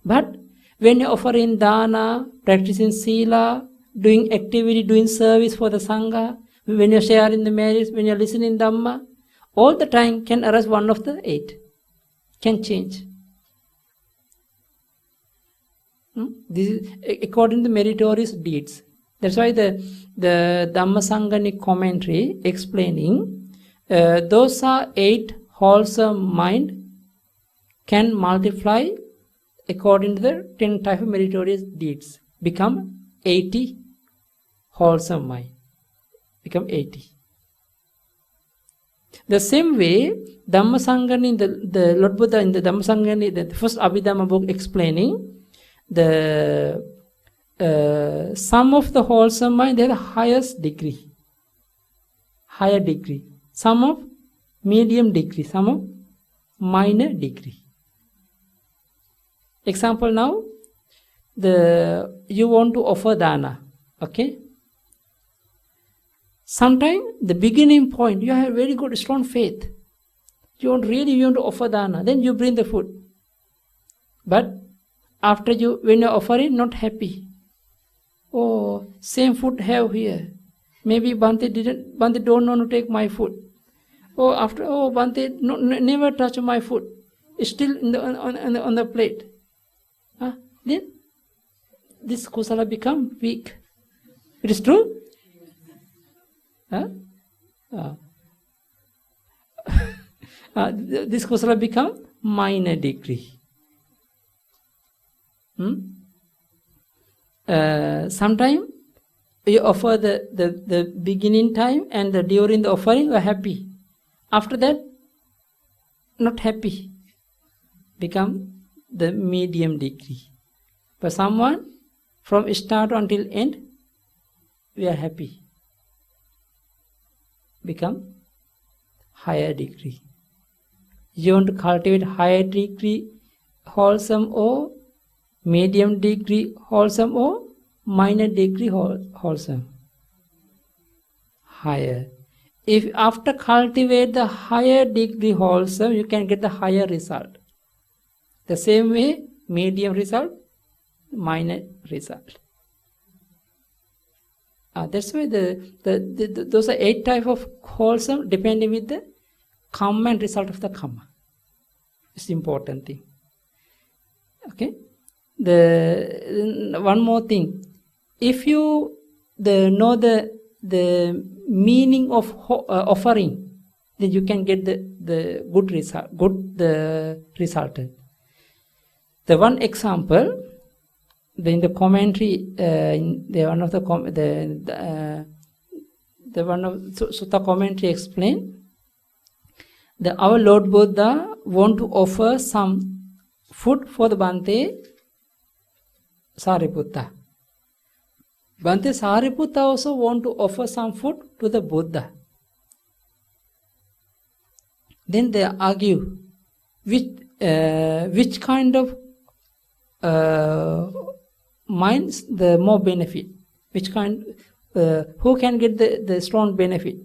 But when you are offering dana, practicing sila, doing activity, doing service for the sangha, when you are sharing the marriage, when you are listening Dhamma, all the time can arise one of the 8, can change. This is according to meritorious deeds. That's why the Dhammasangani commentary explaining, those are 8 wholesome mind can multiply according to the 10 type of meritorious deeds. Become 80 wholesome mind. Become 80. The same way, Dhammasangani, the Lord Buddha in the Dhammasangani, the first Abhidhamma book explaining the some of the wholesome mind, they have the highest degree, higher degree. Some of medium degree, some of minor degree. Example now, you want to offer dana, okay? Sometimes the beginning point, you have very good strong faith. You want to offer dana, then you bring the food. But after when you're offering, not happy. Oh, same food have here. Maybe Bhante don't want to take my food. Bhante never touch my food. It's still on the plate. Then this kusala become weak. It is true? This kusala become minor degree. Sometimes you offer the beginning time and during the offering you are happy. After that, not happy. Become the medium degree. For someone, from start until end, we are happy. Become higher degree. You want to cultivate higher degree wholesome or medium degree wholesome or minor degree wholesome? Higher. If after cultivate the higher degree wholesome, you can get the higher result. The same way, medium result, minor result. That's why those are 8 types of wholesome depending with the karma and result of the karma. It's important thing. Okay. One more thing. If you know the meaning of offering, then you can get the good result. The one example, in the commentary, one of the Sutta commentary explain that our Lord Buddha want to offer some food for the Bhante Sariputta. Bhante Sariputta also want to offer some food to the Buddha. Then they argue which kind of minds the more benefit, which kind, who can get the strong benefit.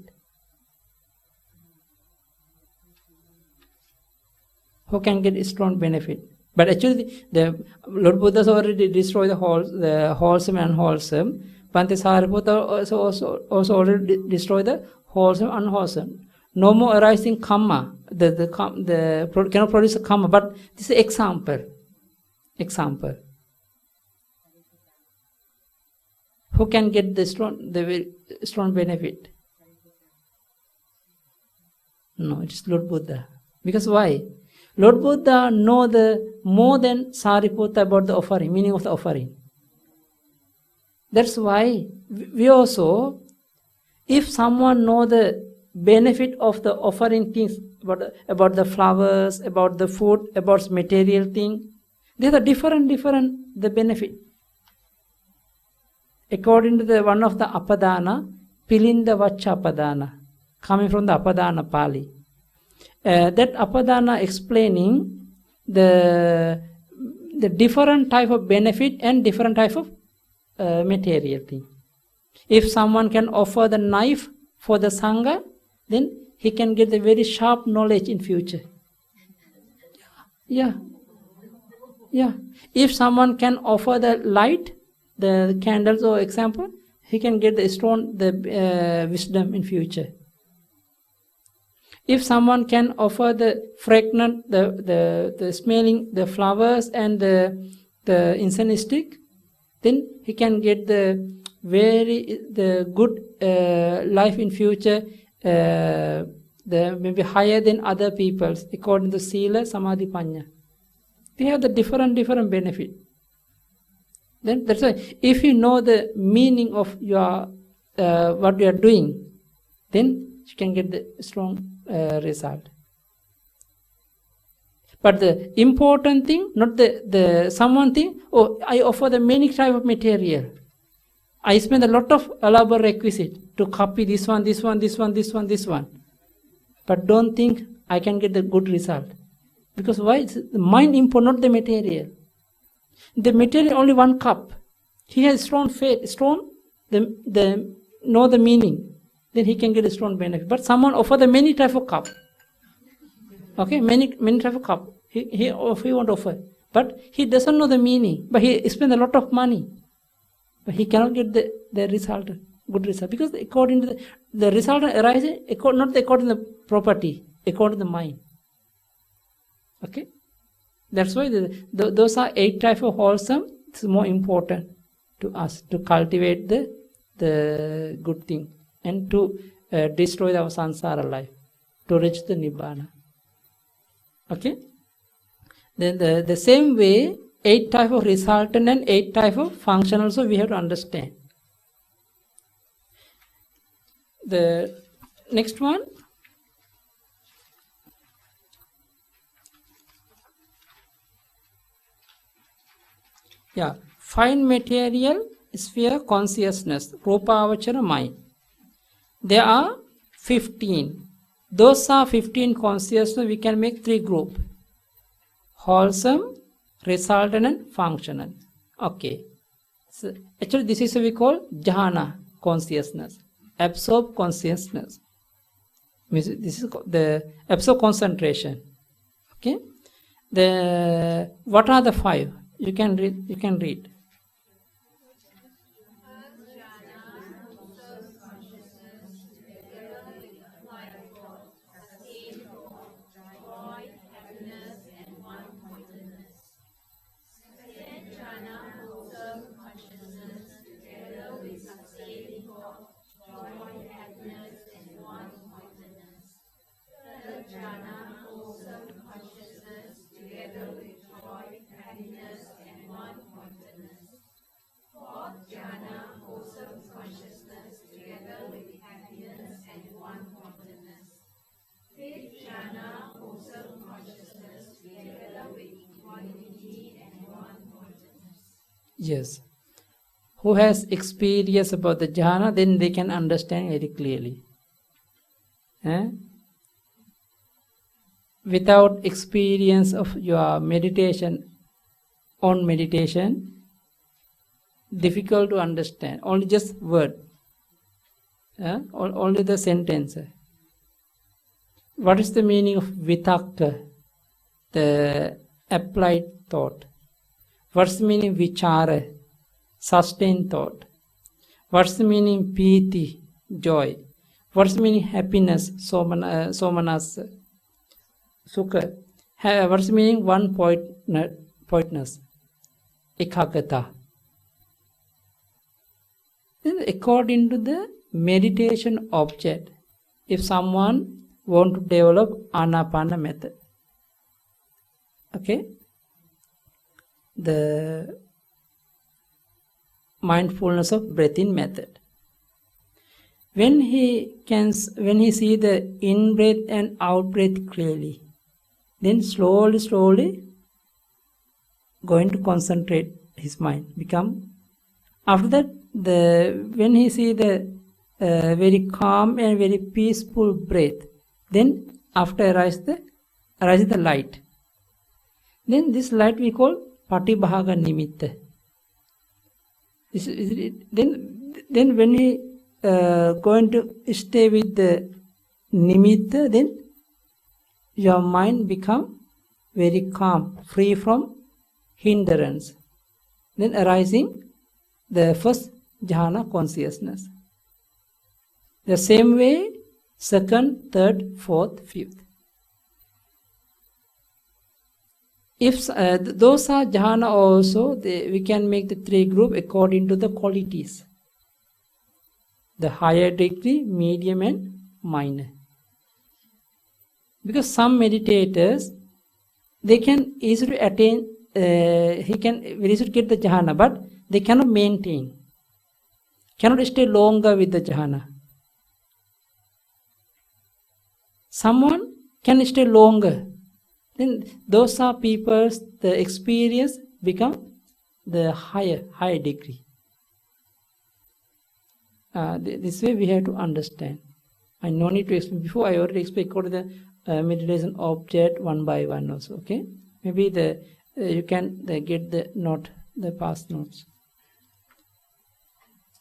Who can get a strong benefit? But actually, the Lord Buddha has already destroyed the wholesome and unwholesome. Bhante Sariputta also already destroyed the wholesome and unwholesome. No more arising karma. Cannot produce a karma. But this is an example. Who can get the very strong benefit? No, it is Lord Buddha. Because why? Lord Buddha know more than Sariputta about the offering, meaning of the offering. That's why we also, if someone know the benefit of the offering things, about the flowers, about the food, about material thing, there are different the benefit. According to the one of the Apadana, Pilinda Vacha Apadana, coming from the Apadana Pali. That Apadana explaining the different type of benefit and different type of material thing. If someone can offer the knife for the Sangha, then he can get the very sharp knowledge in future. Yeah. If someone can offer the light, the candles or example, he can get the strong wisdom in future. If someone can offer the fragrant, the smelling, the flowers and the incense stick, then he can get the good life in future, they may be higher than other people's according to Sila, Samadhi, Panya. They have the different benefit. Then that's why if you know the meaning of your what you are doing, then you can get the strong result. But the important thing, not the someone think, oh, I offer the many type of material. I spend a lot of elaborate requisite to copy this one. But don't think I can get the good result. Because why? It's the mind input, not the material. The material only one cup. He has strong faith, the know the meaning. Then he can get a strong benefit. But someone offer the many type of cup. Okay, many type of cup. He want to offer. But he doesn't know the meaning. But he spend a lot of money. But he cannot get the result, good result. Because according to the result arises, not according to the property, according to the mind. Okay? That's why those are 8 types of wholesome. It's more important to us to cultivate the good thing and to destroy our samsara life, to reach the Nibbana. Okay? Then the same way, 8 types of resultant and 8 types of function also we have to understand. The next one. Yeah, fine material sphere consciousness, Rupa Avachara mind. There are 15. Those are 15 consciousness. We can make 3 groups. Wholesome, resultant and functional. Okay. So actually this is what we call jhana consciousness. Absorb consciousness. This is the absorb concentration. Okay. What are the 5? You can read. Yes. Who has experience about the jhana, then they can understand very clearly. Without experience of your meditation, difficult to understand. Only just word. Only the sentence. What is the meaning of vitakka? The applied thought. What's the meaning vichara? Sustained thought. What's the meaning piti? Joy. What's the meaning happiness? Somanas. Sukha. What's the meaning one pointness? Ekagata. Then according to the meditation object, if someone want to develop Anapana method, okay, the mindfulness of breathing method, when he see the in breath and out breath clearly, then slowly going to concentrate his mind, after that when he see the very calm and very peaceful breath, then after arises the light. Then this light we call Patibhaga Nimitta. Then when he going to stay with the Nimitta, then your mind become very calm, free from hindrance. Then arising the first jhana consciousness. The same way, second, third, fourth, fifth. If those are jhana also, we can make the 3 groups according to the qualities. The higher degree, medium and minor. Because some meditators, they can easily attain, he can very easily get the jhana, but they cannot maintain, cannot stay longer with the jhana. Someone can stay longer, then those are people's, the experience become the higher degree. This way we have to understand. I no need to explain. Before I already explained according to the meditation object one by one also. Okay, maybe you can get the note, the past notes.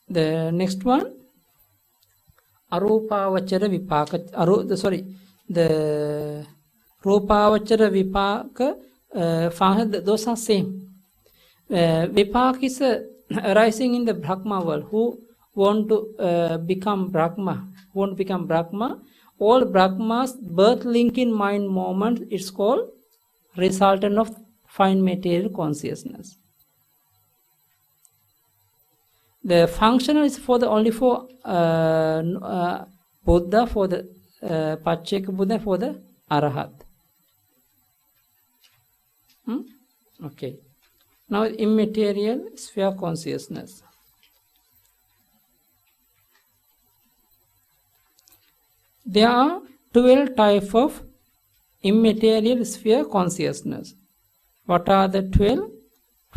The next one, arupavachara vipaka. The rupavachara vipaka. Those are same. Vipaka is arising in the Brahma world. Who want to become Brahma? All Brahma's birth link in mind moment, it's called resultant of fine material consciousness. The functional is only for Buddha, for the Pacceka Buddha, for the Arahat. Okay. Now immaterial sphere consciousness. There are 12 types of immaterial sphere consciousness. What are the 12?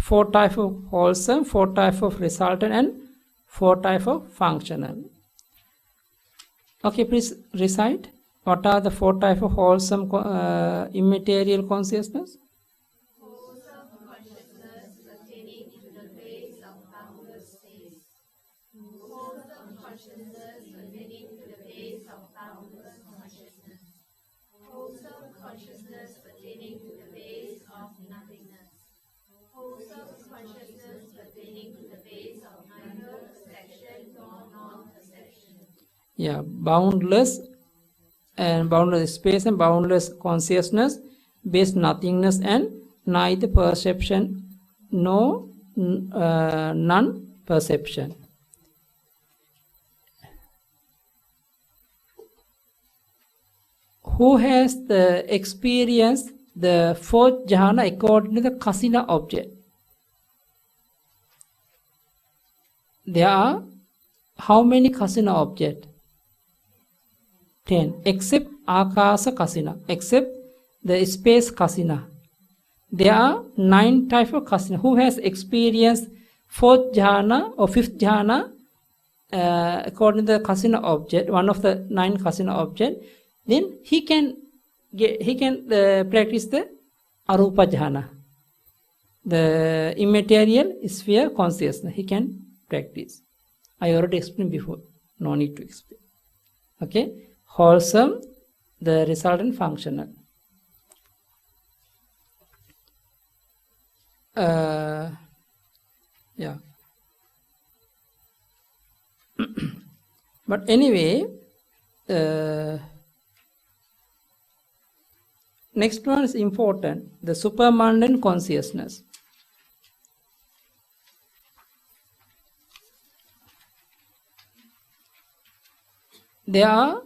4 types of wholesome, 4 types of resultant, and 4 types of functional. Okay, please recite. What are the 4 types of wholesome immaterial consciousness? Wholesome consciousness pertaining to the place of boundless space. Wholesome consciousness pertaining to the place of boundless consciousness. Wholesome consciousness pertaining to the base of nothingness. Wholesome consciousness pertaining to the base of neither perception nor non-perception. Yeah, boundless and boundless space and boundless consciousness, base nothingness and neither perception nor non-perception. Who has the experience the fourth jhana according to the kasina object? There are how many kasina objects? 10, except akasa kasina, except the space kasina. There are 9 types of kasina. Who has experienced fourth jhana or fifth jhana according to the kasina object, one of the 9 kasina object, then he can practice the arupa jhana, the immaterial sphere consciousness. He can practice. I already explained before. No need to explain. Okay. Wholesome, the resultant functional. Yeah. But anyway, next one is important, the supermundane consciousness. There are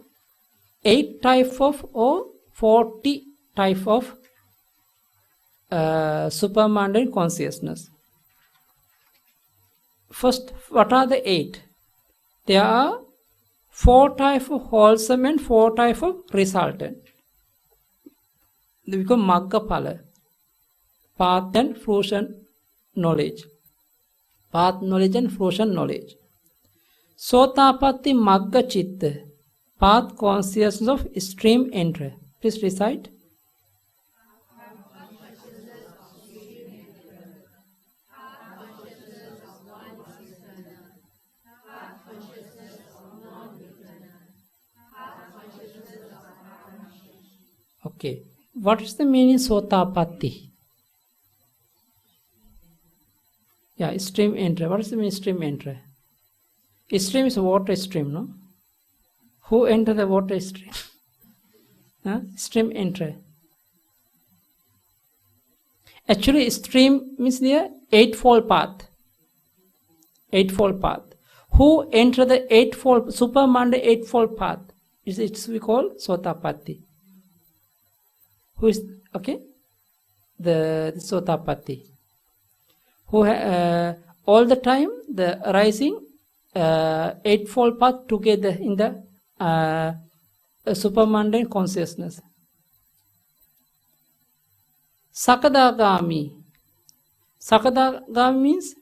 8 types of or 40 types of supermundane consciousness. First, what are the 8? There are 4 types of wholesome and 4 types of resultant. They become magga phala, path and fruition knowledge. Path knowledge and fruition knowledge. Sotapatti magga chitta, path consciousness of stream entry. Please recite. Okay. What is the meaning Sotapatti? Yeah, stream entry. What is the meaning stream entry? Stream is water stream, no? Who enter the water stream? Stream entry. Actually, stream means the eightfold path. Eightfold path. Who enter the eightfold, supermundane eightfold path? It's we call Sotapatti. who is the Sotapatti, who all the time the arising eightfold path together in the supermundane consciousness. Sakadagami. Sakadagami means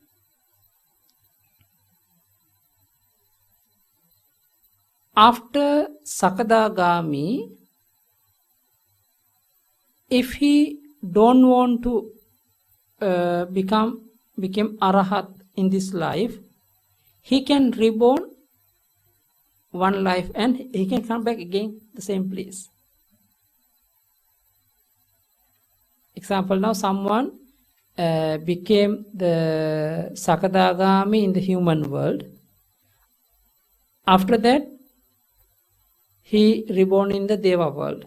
after Sakadagami, if he don't want to become Arahat in this life, he can reborn one life and he can come back again the same place. Example, now someone became the Sakadagami in the human world. After that, he reborn in the Deva world.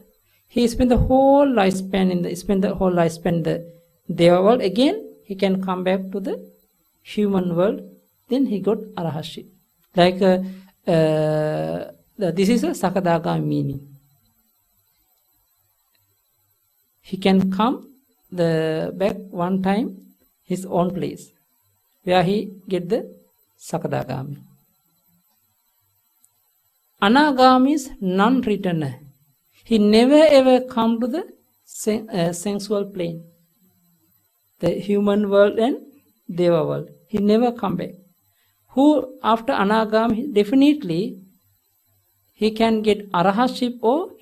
He spent the whole lifespan in the Deva world. Again, he can come back to the human world. Then he got Arahatship. Like this is a Sakadagami meaning. He can come back one time his own place, where he get the Sakadagami. Anagami is non-returner. He never ever come to the sensual plane, the human world and Deva world. He never come back. Who after Anagami, definitely he can get Arahatship, or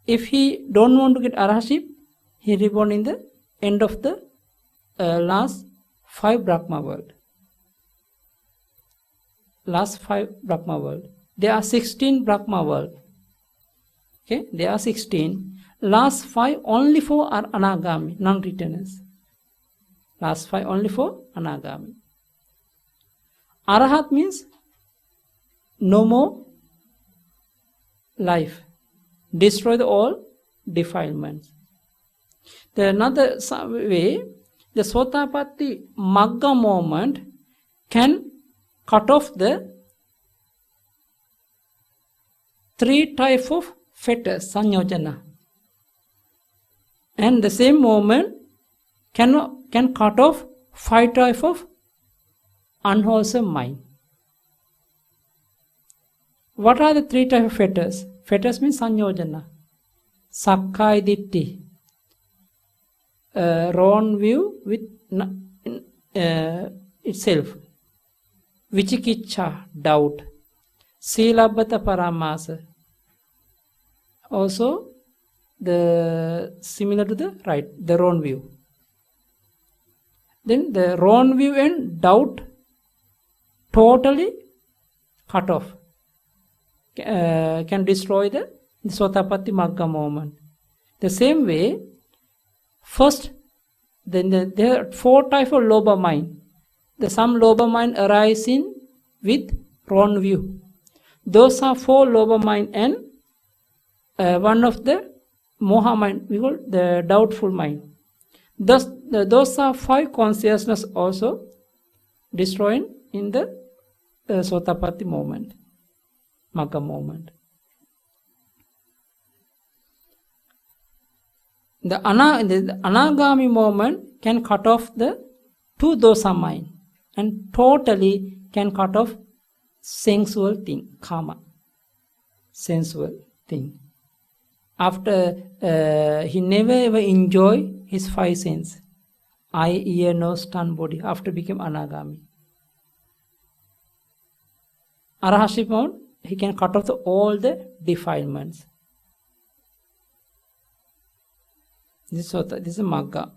if he don't want to get Arahatship, he reborn in the end of the last 5 Brahma world. Last 5 Brahma world. There are 16 Brahma world. Okay, there are 16. Last 5 only for are Anagami, non-returners. Last 5 only for Anagami. Arahat means no more life. Destroy all defilements. The another way, the Sotapatti Magga moment can cut off the 3 types of fetters, sanyojana. And the same moment can cut off 5 types of unwholesome mind. What are the 3 types of fetters? Fetters means sanyojana, sakkai ditti, wrong view with itself, vichikicha, doubt, silabbata paramasa, also the similar to the wrong view. Then the wrong view and doubt totally cut off, can destroy the Sotapatti Magga moment. The same way, first, then there are 4 types of Lobha mind. Some Lobha mind arising with wrong view. Those are 4 Lobha mind, and one of the Moha mind, we call the doubtful mind. Those are 5 consciousness also destroying in the Sotapatti moment, Magga moment. The Anagami moment can cut off the 2 dosa mind and totally can cut off sensual thing, karma, sensual thing. After he never ever enjoy his 5 senses, eye, ear, nose, tongue, body, after became Anagami. Arahatship mode, he can cut off all the defilements. This is Magga.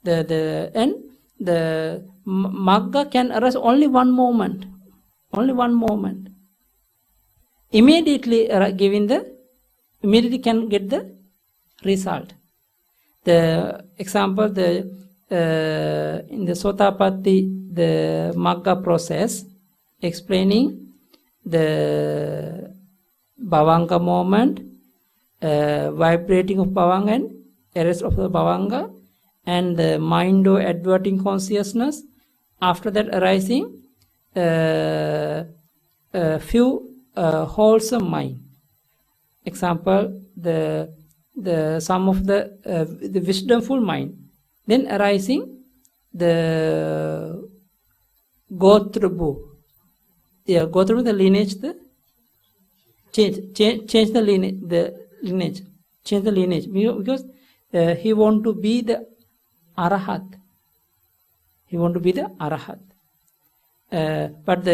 And the Magga can arise only one moment. Only one moment. Immediately can get the result. The example, in the Sotapatti, the Magga process, explaining the Bhavanga moment, vibrating of Bhavanga and arrest of the Bhavanga, and the mind or adverting consciousness. After that arising few wholesome mind. Example, the some of the wisdomful mind. Then arising the Gotrabhu. Yeah, Gotrabhu, the lineage, change the lineage. Change the lineage. Because he want to be the Arahat. He want to be the Arahat. But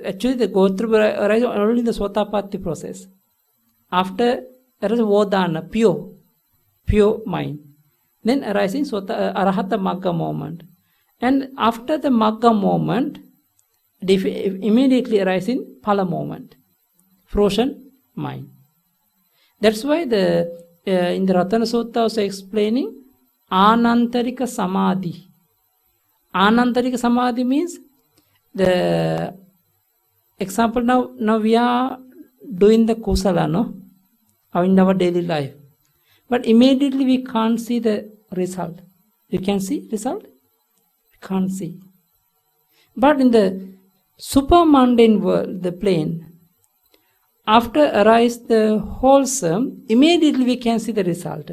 actually the Gotrabhu arises only in the Sotapatti process. After there is Vodana, pure mind. Then arising Arahata Magga moment. And after the Magga moment, immediately arising Phala moment, frozen mind. That's why in the Ratana Sutta also explaining Anantarika Samadhi. Anantarika Samadhi means the example now we are doing the kusala, no? In our daily life. But immediately we can't see the result. You can see result? We can't see. But in the supramundane world, the plane, after arise the wholesome, immediately we can see the result.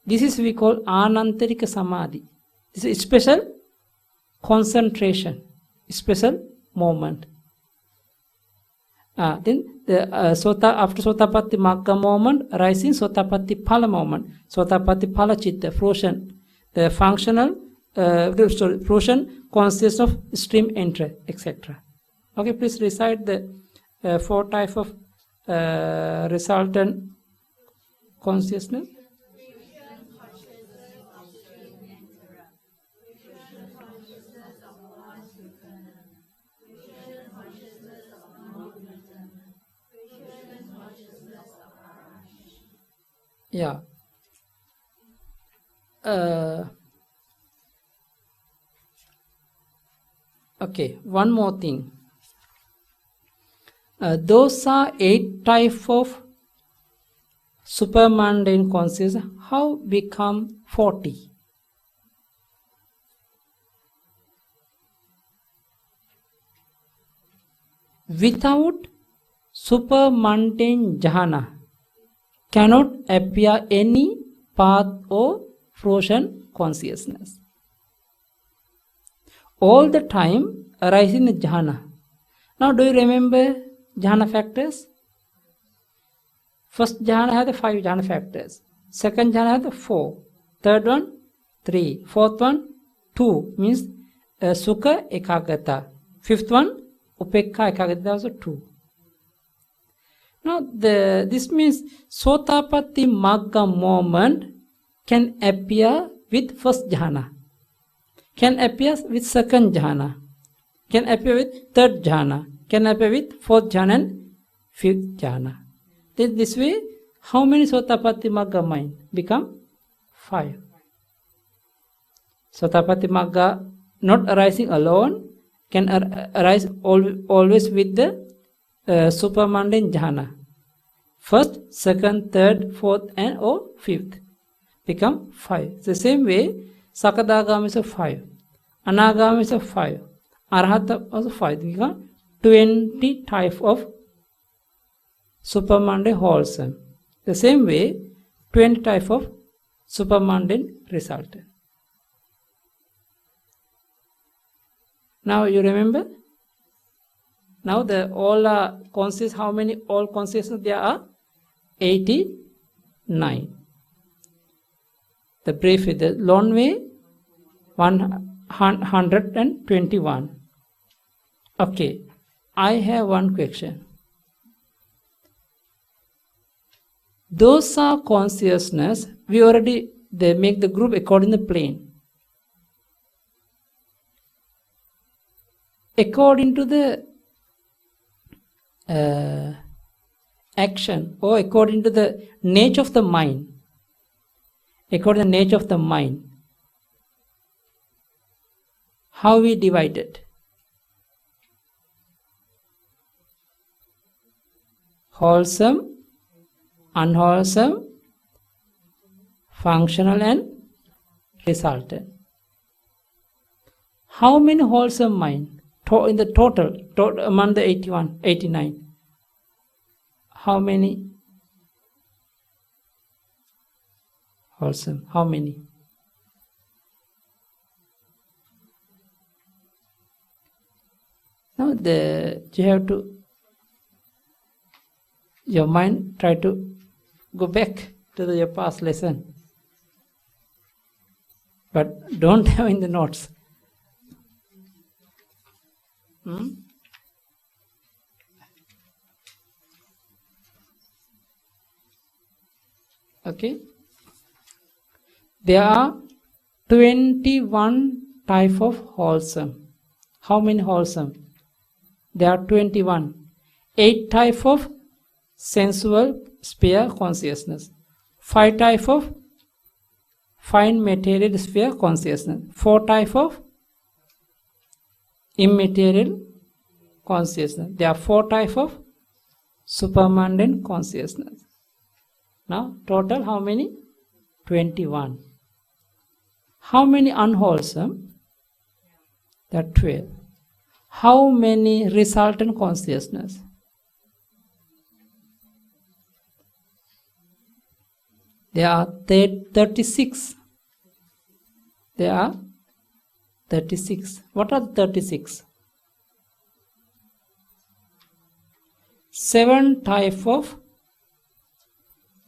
This is we call Anantarika Samadhi. This is special concentration, special moment. Then after Sotapatti Magga moment, arising Sotapatti Phala moment, Sotapatti Phala Chitta, frozen, the functional, frozen consciousness of stream entry, etc. Okay, please recite the 4 types of resultant consciousness. Yeah. Okay, one more thing. Those are 8 types of supermundane consciousness. How become 40? Without supermundane jhana cannot appear any path or frozen consciousness. All the time arising the jhana. Now do you remember jhana factors? First jhana has the 5 jhana factors. Second jhana has the 4. Third one 3. Fourth one 2, means sukha ekagata. Fifth one upekha ekagata, also 2. Now this means Sotapatti Magga moment can appear with first jhana, can appear with second jhana, can appear with third jhana, can appear with fourth jhana and fifth jhana. Then this way, how many Sotapatti Magga mind become? 5. Sotapatti Magga not arising alone, can arise always with the supermundane jhana. First, second, third, fourth and or fifth become 5. The same way, Sakadagami is 5, Anagami is 5, Arhata also 5. Become 20 type of supermundane wholesome. The same way, 20 type of supermundane resultant. Now you remember? Now all are conscious. How many all consciousness there are? 89. The brief is the long way 121. Okay, I have one question. Those are consciousness. They make the group according to the plane. According to the action or according to the nature of the mind. According to the nature of the mind. How we divide it? Wholesome, unwholesome, functional and resultant. How many wholesome mind? In the total among the 89. How many wholesome. How many? Now you have to, your mind try to go back to your past lesson. But don't have in the notes. Okay. There are 21 type of wholesome. How many wholesome? There are 21. 8 type of sensual sphere consciousness. 5 type of fine material sphere consciousness. 4 type of immaterial consciousness. There are 4 type of supermundane consciousness. Now total how many? 21. How many unwholesome? There are 12. How many resultant consciousness? There are 36. There are 36. What are 36? 7 type of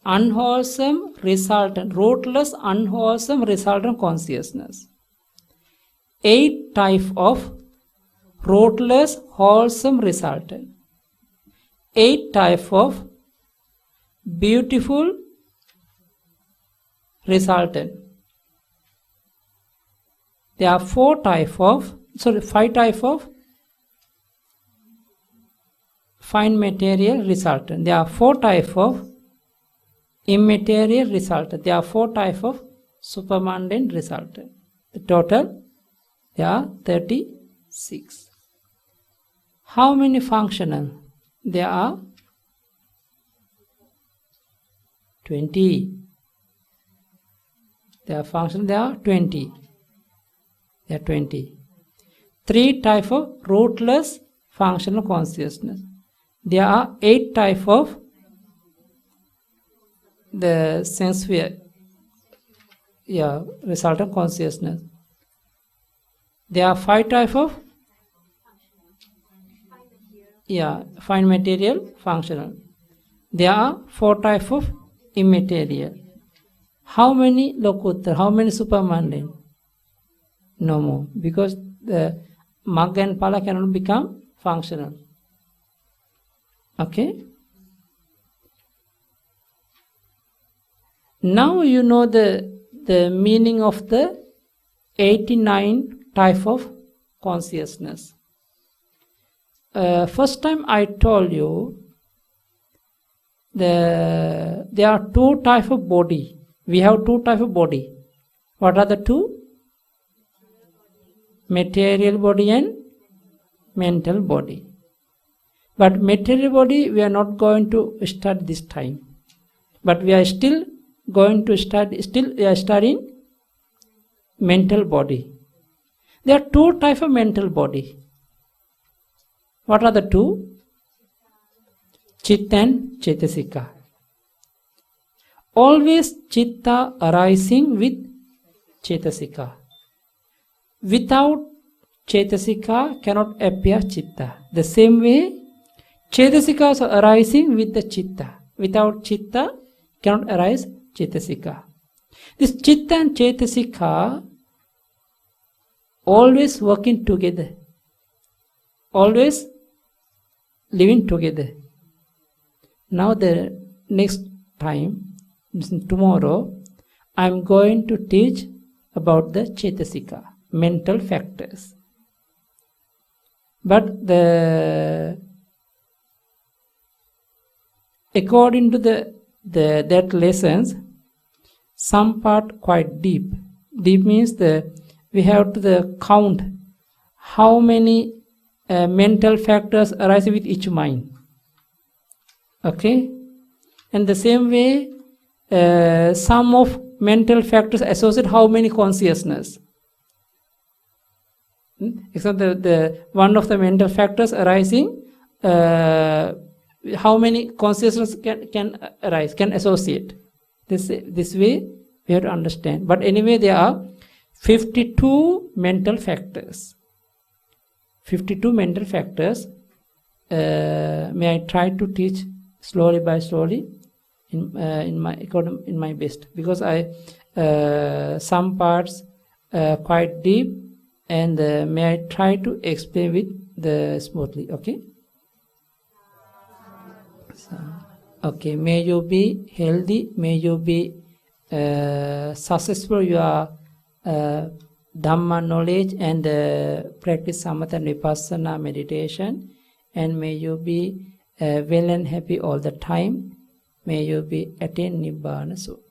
unwholesome resultant, rootless unwholesome resultant consciousness. 8 type of rootless wholesome resultant. 8 type of beautiful resultant. There are 5 type of fine material resultant. There are 4 type of immaterial resultant. There are 4 type of supermundane resultant. The total, there are 36. How many functional? There are 20. There are functional, there are 20. There are 20. 3 type of rootless functional consciousness. There are 8 type of the sense sphere, resultant consciousness. There are 5 type of fine material functional. There are 4 type of immaterial. How many lokutter? How many supermundane? No more, because the magga and phala cannot become functional. Okay. Now you know the meaning of the 89 type of consciousness. First time I told you there are 2 type of body. We have 2 type of body. What are the 2? Material body and mental body. But material body we are not going to study this time. But we are still going to study, we are studying mental body. There are 2 type of mental body. What are the 2? Chitta and Cetasika. Always Chitta arising with Cetasika. Without Cetasika cannot appear Chitta. The same way, Cetasika is arising with the Chitta. Without Chitta cannot arise Cetasika. This Chitta and Cetasika always working together. Always living together. Now the next time, tomorrow, I am going to teach about the Cetasika, mental factors. But according to that lessons, some part quite deep. Deep means we have to count how many mental factors arise with each mind. Okay? And the same way, some of mental factors associate how many consciousness. Except the one of the mental factors arising, how many consciousness can arise, can associate. This way, We have to understand. But anyway, there are 52 mental factors. 52 mental factors. May I try to teach slowly by slowly in my best, because I some parts quite deep, and may I try to explain with the smoothly. Okay. So, okay. May you be healthy. May you be successful. Your Dhamma knowledge and practice samatha and vipassana meditation, and may you be well and happy all the time. May you be attain nibbana soon.